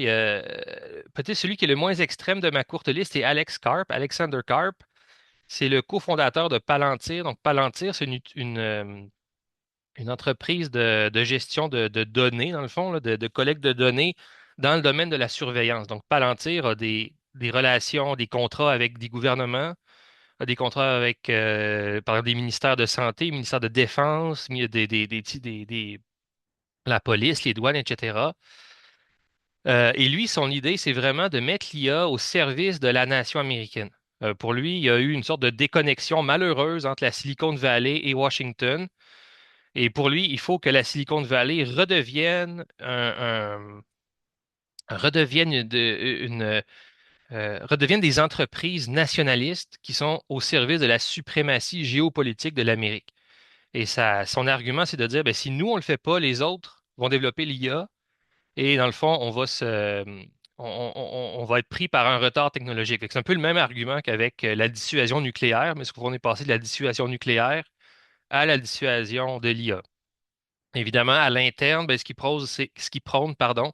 Peut-être celui qui est le moins extrême de ma courte liste, c'est Alex Karp, Alexander Karp. C'est le cofondateur de Palantir. Donc, Palantir, c'est une entreprise de gestion de données, dans le fond, là, de collecte de données dans le domaine de la surveillance. Donc, Palantir a des relations, des contrats avec des gouvernements, a des contrats avec, par exemple, des ministères de santé, ministères de défense, la police, les douanes, etc. Et lui, son idée, c'est vraiment de mettre l'IA au service de la nation américaine. Pour lui, il y a eu une sorte de déconnexion malheureuse entre la Silicon Valley et Washington. Et pour lui, il faut que la Silicon Valley redevienne des entreprises nationalistes qui sont au service de la suprématie géopolitique de l'Amérique. Et son argument, c'est de dire, ben, si nous, on ne le fait pas, les autres vont développer l'IA et dans le fond, on va être pris par un retard technologique. Fait que c'est un peu le même argument qu'avec la dissuasion nucléaire, mais ce qu'on est passé de la dissuasion nucléaire à la dissuasion de l'IA. Évidemment, à l'interne, ben, ce qui prône, pardon,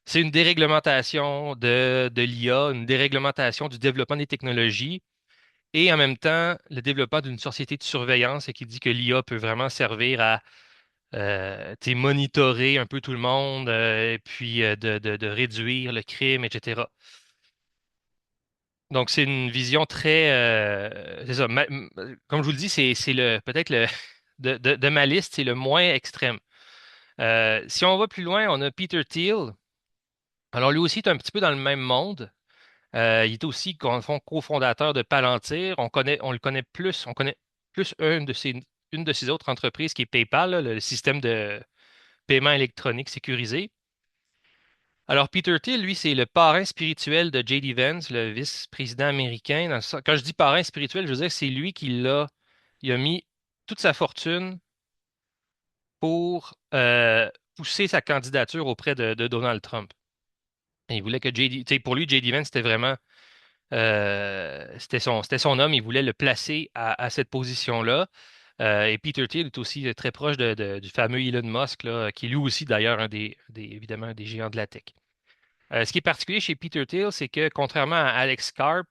c'est une déréglementation de l'IA, une déréglementation du développement des technologies et en même temps le développement d'une société de surveillance et qui dit que l'IA peut vraiment servir à monitorer un peu tout le monde et puis de réduire le crime, etc. Donc, c'est une vision très... c'est ça. Comme je vous le dis, c'est peut-être de ma liste, c'est le moins extrême. Si on va plus loin, on a Peter Thiel. Alors, lui aussi est un petit peu dans le même monde. Il est aussi cofondateur de Palantir. On le connaît plus. On connaît plus une de ses autres entreprises qui est PayPal, là, le système de paiement électronique sécurisé. Alors, Peter Thiel, lui, c'est le parrain spirituel de J.D. Vance, le vice-président américain. Quand je dis parrain spirituel, je veux dire que c'est lui il a mis toute sa fortune pour pousser sa candidature auprès de Donald Trump. Et il voulait que J.D., tu sais, pour lui, J.D. Vance, c'était vraiment, c'était son homme. Il voulait le placer à cette position-là. Et Peter Thiel est aussi très proche du fameux Elon Musk, là, qui est lui aussi, d'ailleurs, évidemment, des géants de la tech. Ce qui est particulier chez Peter Thiel, c'est que contrairement à Alex Karp,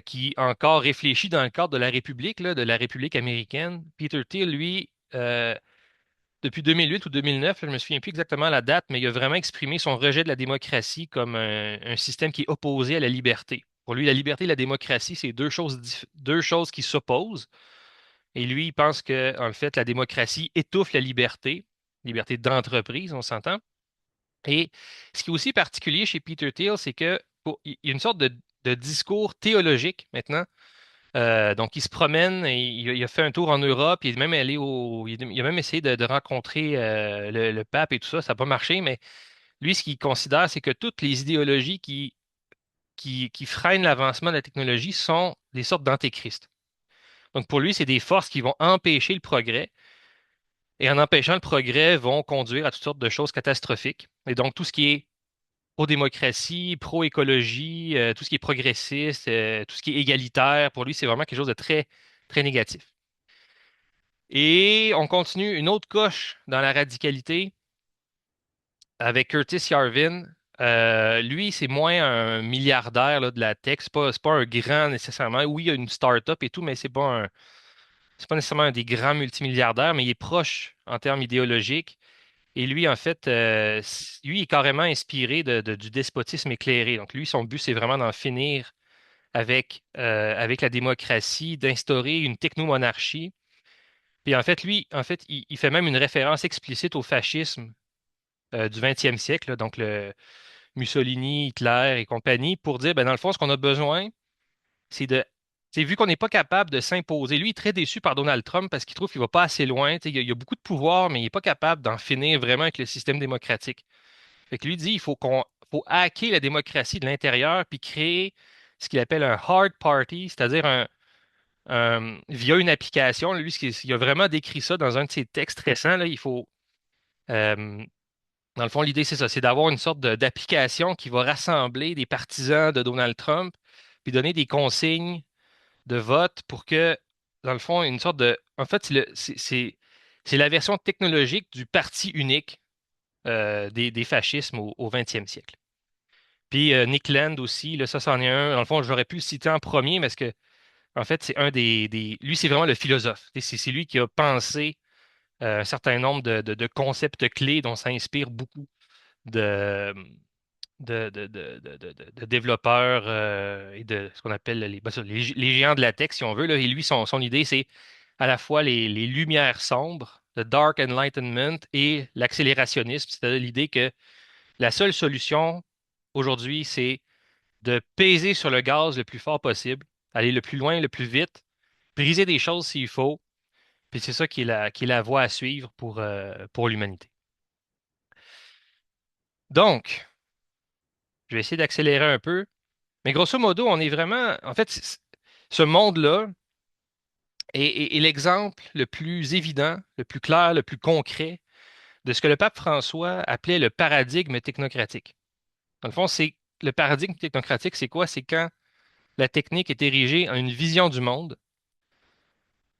qui encore réfléchit dans le cadre de la République, là, de la République américaine, Peter Thiel, lui, depuis 2008 ou 2009, je ne me souviens plus exactement la date, mais il a vraiment exprimé son rejet de la démocratie comme un système qui est opposé à la liberté. Pour lui, la liberté et la démocratie, c'est deux choses qui s'opposent. Et lui, il pense que, en fait, la démocratie étouffe la liberté d'entreprise, on s'entend. Et ce qui est aussi particulier chez Peter Thiel, c'est il y a une sorte de discours théologique maintenant. Donc, il se promène et il a fait un tour en Europe. Il est même il a même essayé de rencontrer le pape et tout ça. Ça n'a pas marché, mais lui, ce qu'il considère, c'est que toutes les idéologies qui freinent l'avancement de la technologie sont des sortes d'antéchrist. Donc, pour lui, c'est des forces qui vont empêcher le progrès. Et en empêchant le progrès, vont conduire à toutes sortes de choses catastrophiques. Et donc, tout ce qui est pro-démocratie, pro-écologie, tout ce qui est progressiste, tout ce qui est égalitaire, pour lui, c'est vraiment quelque chose de très, très négatif. Et on continue une autre coche dans la radicalité avec Curtis Yarvin. Lui, c'est moins un milliardaire là, de la tech. C'est pas un grand nécessairement. Oui, il y a une start-up et tout, mais c'est pas nécessairement un des grands multimilliardaires, mais il est proche en termes idéologiques. Et lui, en fait, lui est carrément inspiré du despotisme éclairé. Donc, lui, son but, c'est vraiment d'en finir avec la démocratie, d'instaurer une technomonarchie. Puis, en fait, lui, en fait, il fait même une référence explicite au fascisme du 20e siècle, là, donc le Mussolini, Hitler et compagnie, pour dire, ben, dans le fond, ce qu'on a besoin, c'est de. C'est vu qu'on n'est pas capable de s'imposer. Lui, il est très déçu par Donald Trump parce qu'il trouve qu'il ne va pas assez loin. Tu sais, il y a beaucoup de pouvoir, mais il n'est pas capable d'en finir vraiment avec le système démocratique. Fait que lui dit, il faut faut hacker la démocratie de l'intérieur puis créer ce qu'il appelle un hard party, c'est-à-dire via une application. Lui, il a vraiment décrit ça dans un de ses textes récents. Là, il faut, euh, dans le fond, l'idée, c'est ça, c'est d'avoir une sorte d'application qui va rassembler des partisans de Donald Trump puis donner des consignes de vote pour que, dans le fond, une sorte de... En fait, c'est la version technologique du parti unique des fascismes au 20e siècle. Puis Nick Land aussi, là, ça, c'en est un. Dans le fond, j'aurais pu le citer en premier, parce que, en fait, c'est un Lui, c'est vraiment le philosophe. C'est lui qui a pensé un certain nombre de concepts clés dont s'inspire beaucoup de, de développeurs et de ce qu'on appelle les géants de la tech, si on veut. Là. Et lui, son idée, c'est à la fois les lumières sombres, le Dark Enlightenment et l'accélérationnisme, c'est-à-dire l'idée que la seule solution aujourd'hui, c'est de peser sur le gaz le plus fort possible, aller le plus loin, le plus vite, briser des choses s'il faut, puis c'est ça qui est la voie à suivre pour l'humanité. Donc, je vais essayer d'accélérer un peu, mais grosso modo, on est vraiment, en fait, ce monde-là est l'exemple le plus évident, le plus clair, le plus concret de ce que le pape François appelait le paradigme technocratique. Dans le fond, le paradigme technocratique, c'est quoi? C'est quand la technique est érigée en une vision du monde,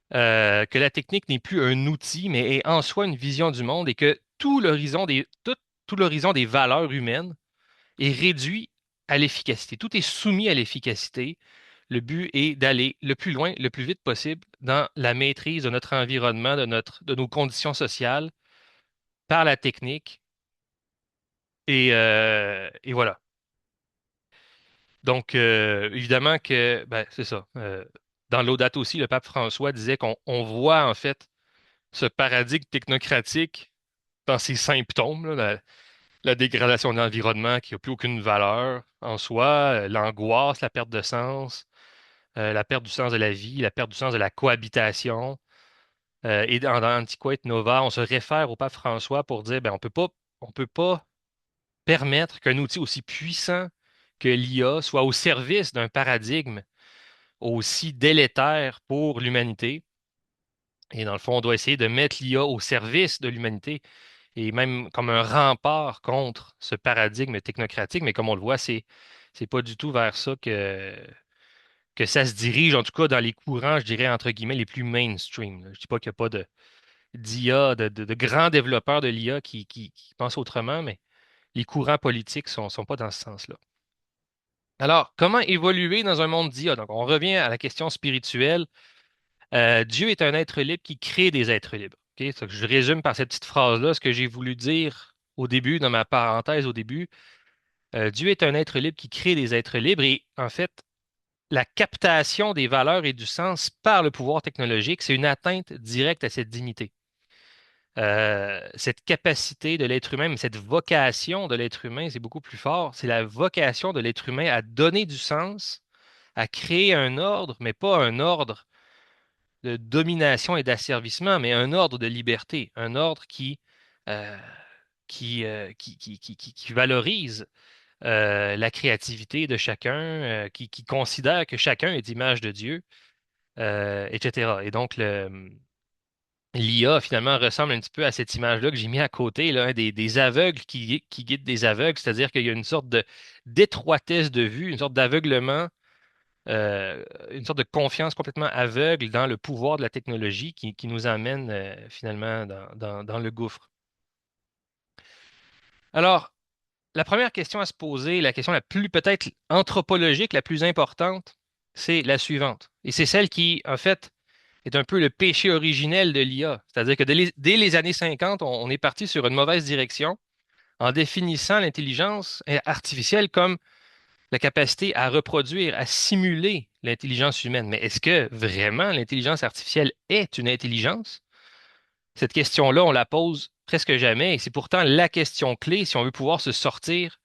que la technique n'est plus un outil, mais est en soi une vision du monde et que tout l'horizon des valeurs humaines est réduit à l'efficacité. Tout est soumis à l'efficacité. Le but est d'aller le plus loin, le plus vite possible dans la maîtrise de notre environnement, de nos conditions sociales par la technique. Et voilà. Donc, évidemment que, ben, c'est ça. Dans Laudato aussi, le pape François disait qu'on voit en fait ce paradigme technocratique dans ses symptômes, là, la dégradation de l'environnement qui n'a plus aucune valeur en soi, l'angoisse, la perte de sens, la perte du sens de la vie, la perte du sens de la cohabitation. Et dans Antiquate Nova, on se réfère au pape François pour dire, ben, on peut pas permettre qu'un outil aussi puissant que l'IA soit au service d'un paradigme aussi délétère pour l'humanité. Et dans le fond, on doit essayer de mettre l'IA au service de l'humanité et même comme un rempart contre ce paradigme technocratique. Mais comme on le voit, c'est pas du tout vers ça que ça se dirige, en tout cas dans les courants, je dirais, entre guillemets, les plus mainstream. Là. Je dis pas qu'il n'y a pas d'IA, de grands développeurs de l'IA qui pensent autrement, mais les courants politiques sont pas dans ce sens-là. Alors, comment évoluer dans un monde d'IA? Donc, on revient à la question spirituelle. Dieu est un être libre qui crée des êtres libres. OK? Ça, je résume par cette petite phrase-là ce que j'ai voulu dire au début, dans ma parenthèse au début. Dieu est un être libre qui crée des êtres libres et en fait, la captation des valeurs et du sens par le pouvoir technologique, c'est une atteinte directe à cette dignité. Cette capacité de l'être humain, mais cette vocation de l'être humain, c'est beaucoup plus fort. C'est la vocation de l'être humain à donner du sens, à créer un ordre, mais pas un ordre de domination et d'asservissement, mais un ordre de liberté, un ordre euh, qui valorise la créativité de chacun, qui considère que chacun est image de Dieu, etc. Et donc, l'IA, finalement, ressemble un petit peu à cette image-là que j'ai mis à côté, là, hein, des aveugles qui guident des aveugles, c'est-à-dire qu'il y a une sorte d'étroitesse de vue, une sorte d'aveuglement, une sorte de confiance complètement aveugle dans le pouvoir de la technologie qui nous amène finalement dans le gouffre. Alors, la première question à se poser, la question la plus peut-être anthropologique, la plus importante, c'est la suivante. Et c'est celle qui, en fait, est un peu le péché originel de l'IA. C'est-à-dire que dès les années 50, on est parti sur une mauvaise direction en définissant l'intelligence artificielle comme la capacité à reproduire, à simuler l'intelligence humaine. Mais est-ce que vraiment l'intelligence artificielle est une intelligence? Cette question-là, on la pose presque jamais et c'est pourtant la question clé si on veut pouvoir se sortir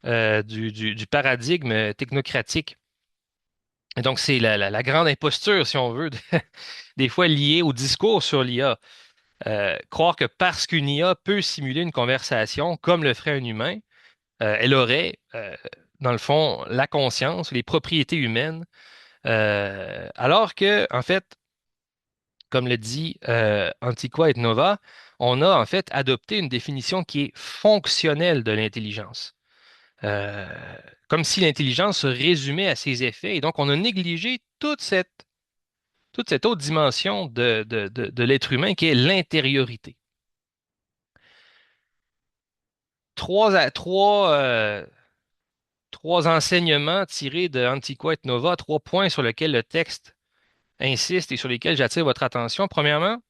du paradigme technocratique. Et donc, c'est la grande imposture, si on veut, des fois liée au discours sur l'IA. Croire que parce qu'une IA peut simuler une conversation comme le ferait un humain, elle aurait, dans le fond, la conscience, les propriétés humaines, alors que, en fait, comme le dit Antiqua et Nova, on a en fait adopté une définition qui est fonctionnelle de l'intelligence. Euh, Comme si l'intelligence se résumait à ses effets, et donc on a négligé toute cette autre dimension de l'être humain qui est l'intériorité. Trois enseignements tirés de Antiqua et Nova, trois points sur lesquels le texte insiste et sur lesquels j'attire votre attention. Premièrement,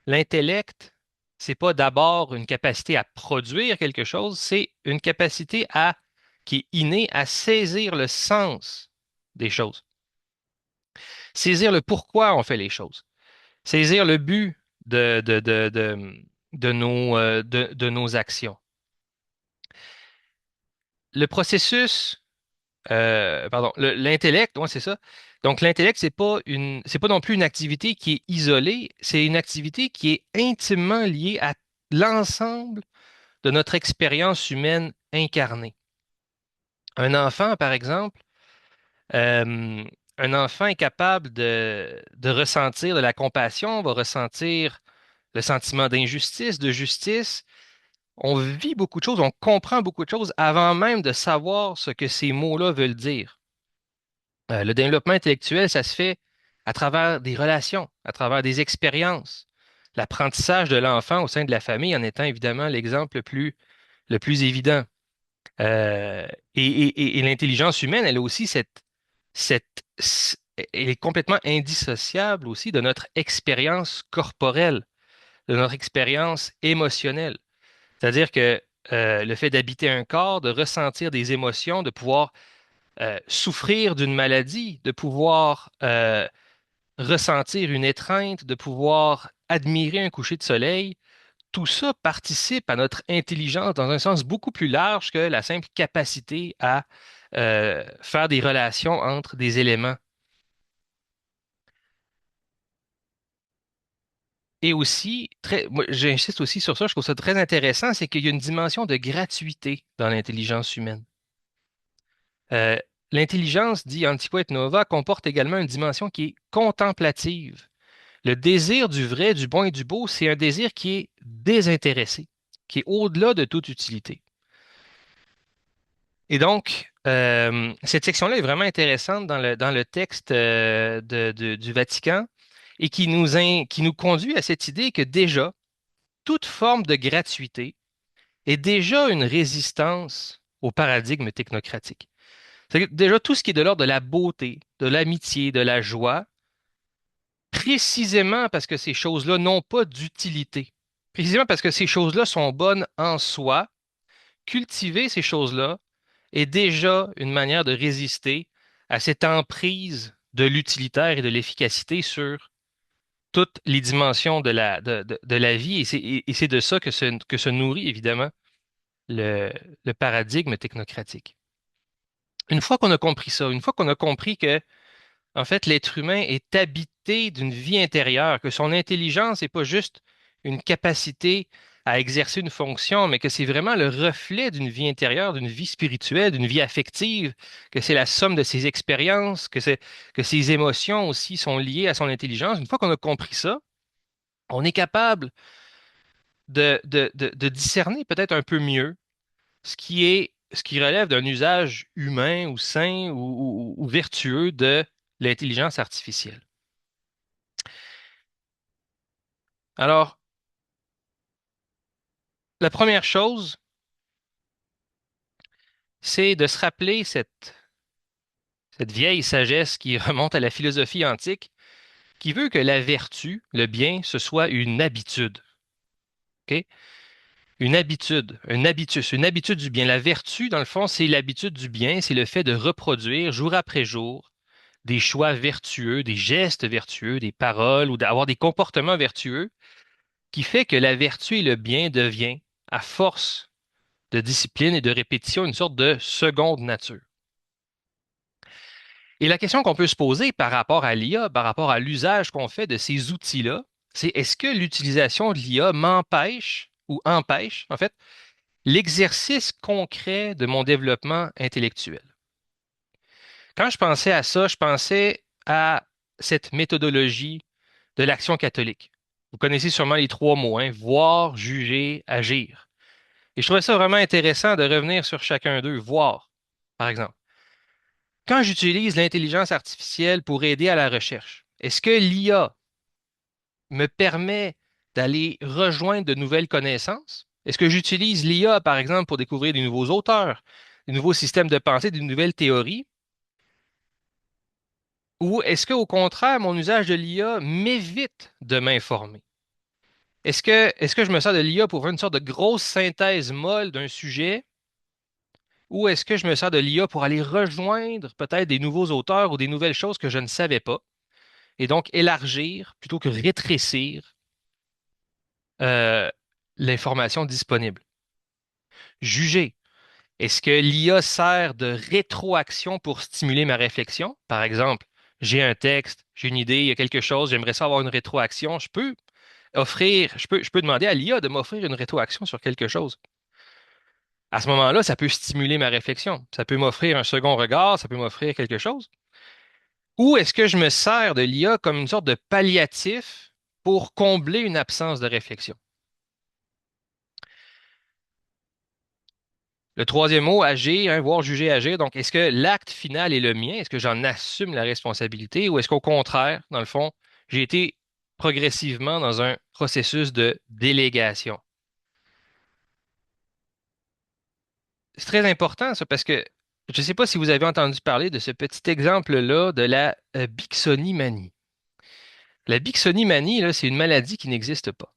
l'intellect, c'est pas d'abord une capacité à produire quelque chose, c'est une capacité qui est innée à saisir le sens des choses, saisir le pourquoi on fait les choses, saisir le but de nos actions. Le processus, pardon, l'intellect, ouais, c'est ça. Donc, l'intellect, c'est pas non plus une activité qui est isolée, c'est une activité qui est intimement liée à l'ensemble de notre expérience humaine incarnée. Un enfant, par exemple, euh, un enfant est capable de ressentir de la compassion, va ressentir le sentiment d'injustice, de justice. On vit beaucoup de choses, on comprend beaucoup de choses avant même de savoir ce que ces mots-là veulent dire. Le développement intellectuel, ça se fait à travers des relations, à travers des expériences. L'apprentissage de l'enfant au sein de la famille en étant évidemment l'exemple le plus évident. Et l'intelligence humaine, elle a aussi elle est complètement indissociable aussi de notre expérience corporelle, de notre expérience émotionnelle. C'est-à-dire que le fait d'habiter un corps, de ressentir des émotions, de pouvoir souffrir d'une maladie, de pouvoir ressentir une étreinte, de pouvoir admirer un coucher de soleil, tout ça participe à notre intelligence dans un sens beaucoup plus large que la simple capacité à faire des relations entre des éléments. Et aussi, moi, j'insiste aussi sur ça, je trouve ça très intéressant, c'est qu'il y a une dimension de gratuité dans l'intelligence humaine. Euh, L'intelligence, dit Antiqua et Nova, comporte également une dimension qui est contemplative. Le désir du vrai, du bon et du beau, c'est un désir qui est désintéressé, qui est au-delà de toute utilité. Et donc, cette section-là est vraiment intéressante dans le texte du Vatican et qui nous conduit à cette idée que déjà, toute forme de gratuité est déjà une résistance au paradigme technocratique. C'est-à-dire que déjà, tout ce qui est de l'ordre de la beauté, de l'amitié, de la joie, précisément parce que ces choses-là n'ont pas d'utilité, précisément parce que ces choses-là sont bonnes en soi, cultiver ces choses-là est déjà une manière de résister à cette emprise de l'utilitaire et de l'efficacité sur toutes les dimensions de la vie. Et c'est de ça que se nourrit évidemment le paradigme technocratique. Une fois qu'on a compris ça, une fois qu'on a compris que en fait, l'être humain est habité d'une vie intérieure, que son intelligence n'est pas juste une capacité à exercer une fonction, mais que c'est vraiment le reflet d'une vie intérieure, d'une vie spirituelle, d'une vie affective, que c'est la somme de ses expériences, que ses émotions aussi sont liées à son intelligence. Une fois qu'on a compris ça, on est capable de discerner peut-être un peu mieux ce qui relève d'un usage humain ou sain ou vertueux de l'intelligence artificielle. Alors, la première chose, c'est de se rappeler cette vieille sagesse qui remonte à la philosophie antique, qui veut que la vertu, le bien, ce soit une habitude. OK? Une habitude, un habitus, une habitude du bien. La vertu, dans le fond, c'est l'habitude du bien, c'est le fait de reproduire jour après jour des choix vertueux, des gestes vertueux, des paroles ou d'avoir des comportements vertueux, qui fait que la vertu et le bien devient, à force de discipline et de répétition, une sorte de seconde nature. Et la question qu'on peut se poser par rapport à l'IA, par rapport à l'usage qu'on fait de ces outils-là, c'est est-ce que l'utilisation de l'IA m'empêche ou empêche, en fait, l'exercice concret de mon développement intellectuel. Quand je pensais à ça, je pensais à cette méthodologie de l'action catholique. Vous connaissez sûrement les trois mots, hein, voir, juger, agir. Et je trouvais ça vraiment intéressant de revenir sur chacun d'eux. Voir, par exemple. Quand j'utilise l'intelligence artificielle pour aider à la recherche, est-ce que l'IA me permet d'aller rejoindre de nouvelles connaissances? Est-ce que j'utilise l'IA, par exemple, pour découvrir des nouveaux auteurs, des nouveaux systèmes de pensée, des nouvelles théories? Ou est-ce qu'au contraire, mon usage de l'IA m'évite de m'informer? Est-ce que je me sers de l'IA pour faire une sorte de grosse synthèse molle d'un sujet? Ou est-ce que je me sers de l'IA pour aller rejoindre peut-être des nouveaux auteurs ou des nouvelles choses que je ne savais pas? Et donc élargir plutôt que rétrécir euh, l'information disponible. Juger. Est-ce que l'IA sert de rétroaction pour stimuler ma réflexion? Par exemple, j'ai un texte, j'ai une idée, il y a quelque chose, j'aimerais ça avoir une rétroaction. Je peux demander à l'IA de m'offrir une rétroaction sur quelque chose. À ce moment-là, ça peut stimuler ma réflexion. Ça peut m'offrir un second regard, ça peut m'offrir quelque chose. Ou est-ce que je me sers de l'IA comme une sorte de palliatif pour combler une absence de réflexion? Le troisième mot, agir, hein, voir, juger, agir. Donc, est-ce que l'acte final est le mien? Est-ce que j'en assume la responsabilité? Ou est-ce qu'au contraire, dans le fond, j'ai été progressivement dans un processus de délégation? C'est très important, ça, parce que je ne sais pas si vous avez entendu parler de ce petit exemple-là de la Bixony-manie. La Bixony-manie, là, c'est une maladie qui n'existe pas.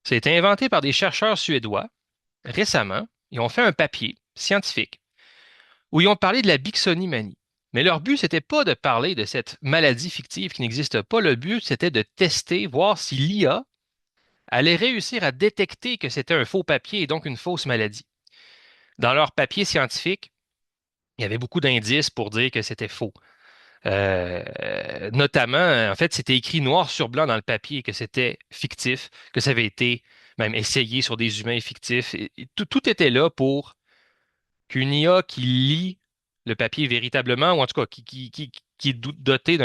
Ça a été inventé par des chercheurs suédois récemment. Ils ont fait un papier scientifique où ils ont parlé de la Bixony-manie. Mais leur but, c'était pas de parler de cette maladie fictive qui n'existe pas. Le but, c'était de tester, voir si l'IA allait réussir à détecter que c'était un faux papier et donc une fausse maladie. Dans leur papier scientifique, il y avait beaucoup d'indices pour dire que c'était faux. Notamment, en fait, c'était écrit noir sur blanc dans le papier que c'était fictif, que ça avait été même essayé sur des humains fictifs. Et tout était là pour qu'une IA qui lit le papier véritablement, ou en tout cas qui est dotée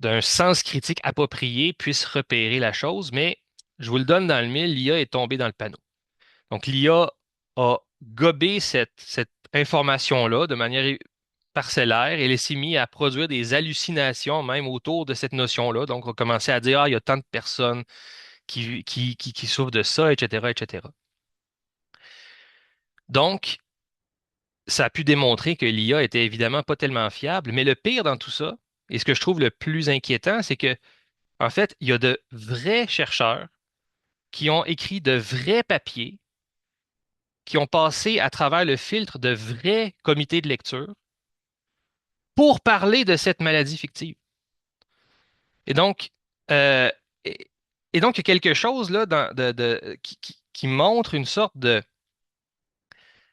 d'un sens critique approprié, puisse repérer la chose. Mais je vous le donne dans le mille, l'IA est tombée dans le panneau. Donc, l'IA a gobé cette information-là de manière parcellaire et elle s'est mise à produire des hallucinations même autour de cette notion-là. Donc, on a commencé à dire, ah, il y a tant de personnes qui souffrent de ça, etc., etc. Donc, ça a pu démontrer que l'IA était évidemment pas tellement fiable, mais le pire dans tout ça, et ce que je trouve le plus inquiétant, c'est que, en fait, il y a de vrais chercheurs qui ont écrit de vrais papiers, qui ont passé à travers le filtre de vrais comités de lecture pour parler de cette maladie fictive. Et donc, euh, et, et donc, il y a quelque chose là qui montre une sorte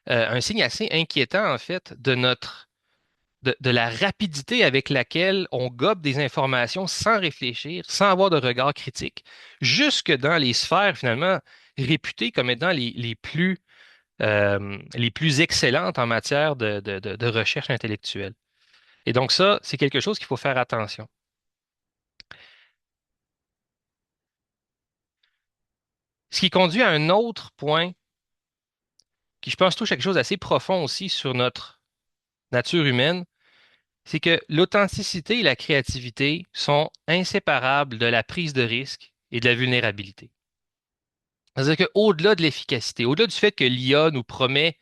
un signe assez inquiétant, en fait, de la rapidité avec laquelle on gobe des informations sans réfléchir, sans avoir de regard critique, jusque dans les sphères finalement réputées comme étant les plus excellentes en matière de recherche intellectuelle. Et donc ça, c'est quelque chose qu'il faut faire attention. Ce qui conduit à un autre point qui, je pense, touche à quelque chose d'assez profond aussi sur notre nature humaine, c'est que l'authenticité et la créativité sont inséparables de la prise de risque et de la vulnérabilité. C'est-à-dire qu'au-delà de l'efficacité, au-delà du fait que l'IA nous promet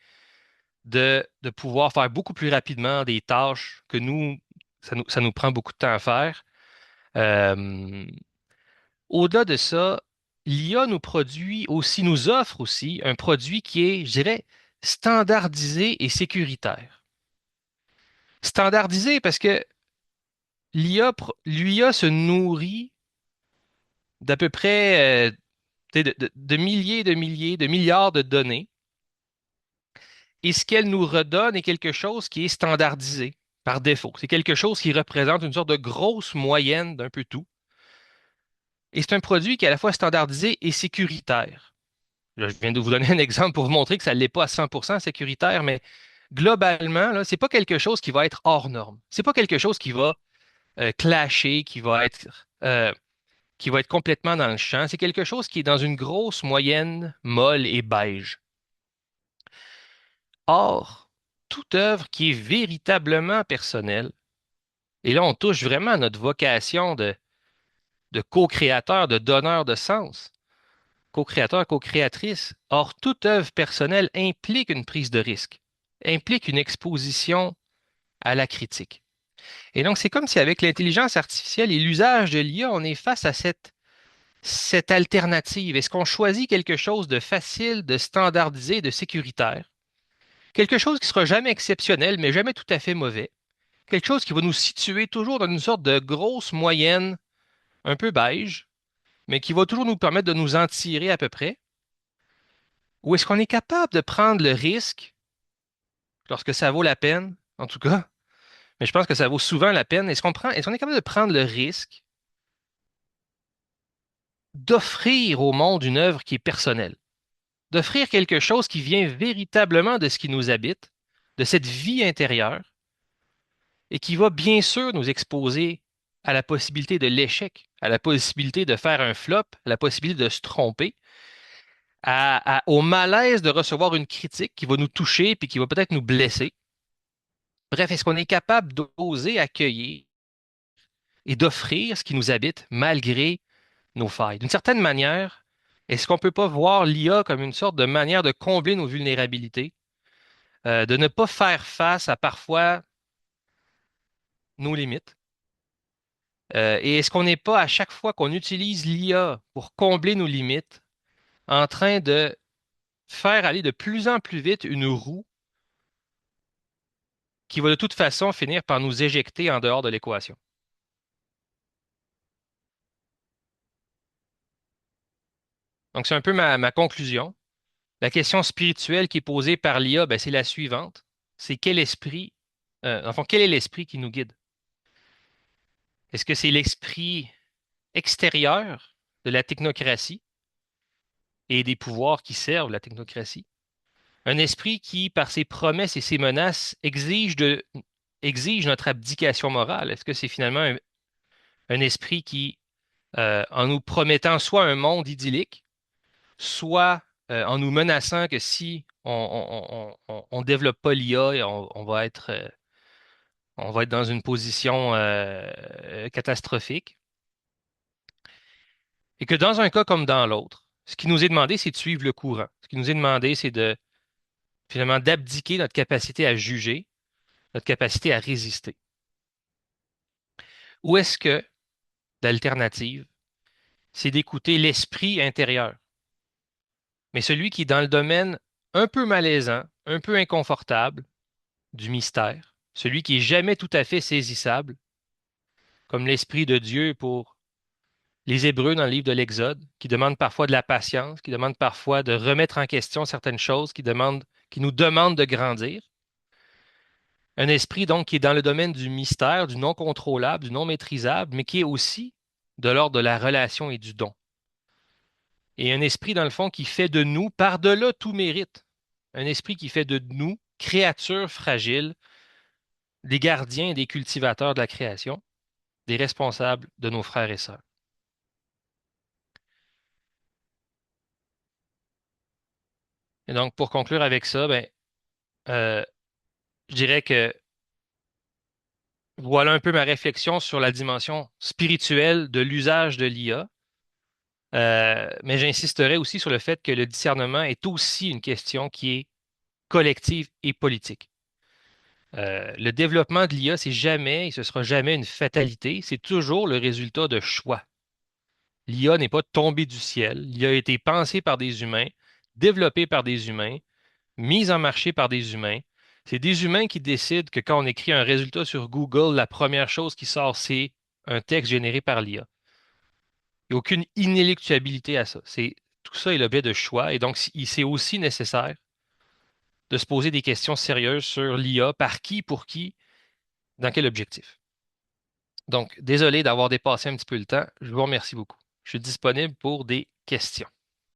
de pouvoir faire beaucoup plus rapidement des tâches que ça nous prend beaucoup de temps à faire, euh, au-delà de ça, l'IA nous offre aussi un produit qui est, je dirais, standardisé et sécuritaire. Standardisé parce que l'IA se nourrit d'à peu près de milliers, de milliers, de milliards de données. Et ce qu'elle nous redonne est quelque chose qui est standardisé par défaut. C'est quelque chose qui représente une sorte de grosse moyenne d'un peu tout. Et c'est un produit qui est à la fois standardisé et sécuritaire. je viens de vous donner un exemple pour vous montrer que ça ne l'est pas à 100% sécuritaire, mais globalement, là, c'est pas quelque chose qui va être hors norme. C'est pas quelque chose qui va clasher, qui va être complètement dans le champ. C'est quelque chose qui est dans une grosse moyenne molle et beige. Or, toute œuvre qui est véritablement personnelle, et là on touche vraiment à notre vocation de co-créateur, de donneur de sens, co-créateur, co-créatrice. Or, toute œuvre personnelle implique une prise de risque, implique une exposition à la critique. Et donc, c'est comme si avec l'intelligence artificielle et l'usage de l'IA, on est face à cette alternative. Est-ce qu'on choisit quelque chose de facile, de standardisé, de sécuritaire? Quelque chose qui sera jamais exceptionnel, mais jamais tout à fait mauvais. Quelque chose qui va nous situer toujours dans une sorte de grosse moyenne, un peu beige, mais qui va toujours nous permettre de nous en tirer à peu près. Ou est-ce qu'on est capable de prendre le risque, lorsque ça vaut la peine, en tout cas, mais je pense que ça vaut souvent la peine, est-ce qu'on est capable de prendre le risque d'offrir au monde une œuvre qui est personnelle, d'offrir quelque chose qui vient véritablement de ce qui nous habite, de cette vie intérieure, et qui va bien sûr nous exposer à la possibilité de l'échec, à la possibilité de faire un flop, à la possibilité de se tromper, au malaise de recevoir une critique qui va nous toucher puis qui va peut-être nous blesser. Bref, est-ce qu'on est capable d'oser accueillir et d'offrir ce qui nous habite malgré nos failles? D'une certaine manière, est-ce qu'on ne peut pas voir l'IA comme une sorte de manière de combler nos vulnérabilités, de ne pas faire face à parfois nos limites? Et est-ce qu'on n'est pas, à chaque fois qu'on utilise l'IA pour combler nos limites, en train de faire aller de plus en plus vite une roue qui va de toute façon finir par nous éjecter en dehors de l'équation? Donc, c'est un peu ma conclusion. La question spirituelle qui est posée par l'IA, ben, c'est la suivante. C'est quel esprit, enfin, quel est l'esprit qui nous guide? Est-ce que c'est l'esprit extérieur de la technocratie et des pouvoirs qui servent la technocratie? Un esprit qui, par ses promesses et ses menaces, exige notre abdication morale. Est-ce que c'est finalement un esprit qui, en nous promettant soit un monde idyllique, soit en nous menaçant que si on développe pas l'IA, on va être dans une position catastrophique. Et que dans un cas comme dans l'autre, ce qui nous est demandé, c'est de suivre le courant. Ce qui nous est demandé, c'est de finalement d'abdiquer notre capacité à juger, notre capacité à résister. Ou est-ce que l'alternative, c'est d'écouter l'esprit intérieur, mais celui qui est dans le domaine un peu malaisant, un peu inconfortable du mystère, celui qui est jamais tout à fait saisissable, comme l'Esprit de Dieu pour les Hébreux dans le livre de l'Exode, qui demande parfois de la patience, qui demande parfois de remettre en question certaines choses, qui nous demande de grandir. Un esprit donc qui est dans le domaine du mystère, du non contrôlable, du non maîtrisable, mais qui est aussi de l'ordre de la relation et du don. Et un esprit, dans le fond, qui fait de nous, par-delà tout mérite, un esprit qui fait de nous, créatures fragiles, des gardiens et des cultivateurs de la création, des responsables de nos frères et sœurs. Et donc, pour conclure avec ça, ben, euh, je dirais que voilà un peu ma réflexion sur la dimension spirituelle de l'usage de l'IA. Mais j'insisterai aussi sur le fait que le discernement est aussi une question qui est collective et politique. Le développement de l'IA, c'est jamais et ce sera jamais une fatalité, c'est toujours le résultat de choix. L'IA n'est pas tombée du ciel, l'IA a été pensée par des humains, développée par des humains, mise en marché par des humains. C'est des humains qui décident que quand on écrit un résultat sur Google, la première chose qui sort, c'est un texte généré par l'IA. Il n'y a aucune inéluctabilité à ça. Tout ça est l'objet de choix et donc c'est aussi nécessaire de se poser des questions sérieuses sur l'IA, par qui, pour qui, dans quel objectif. Donc, désolé d'avoir dépassé un petit peu le temps. Je vous remercie beaucoup. Je suis disponible pour des questions.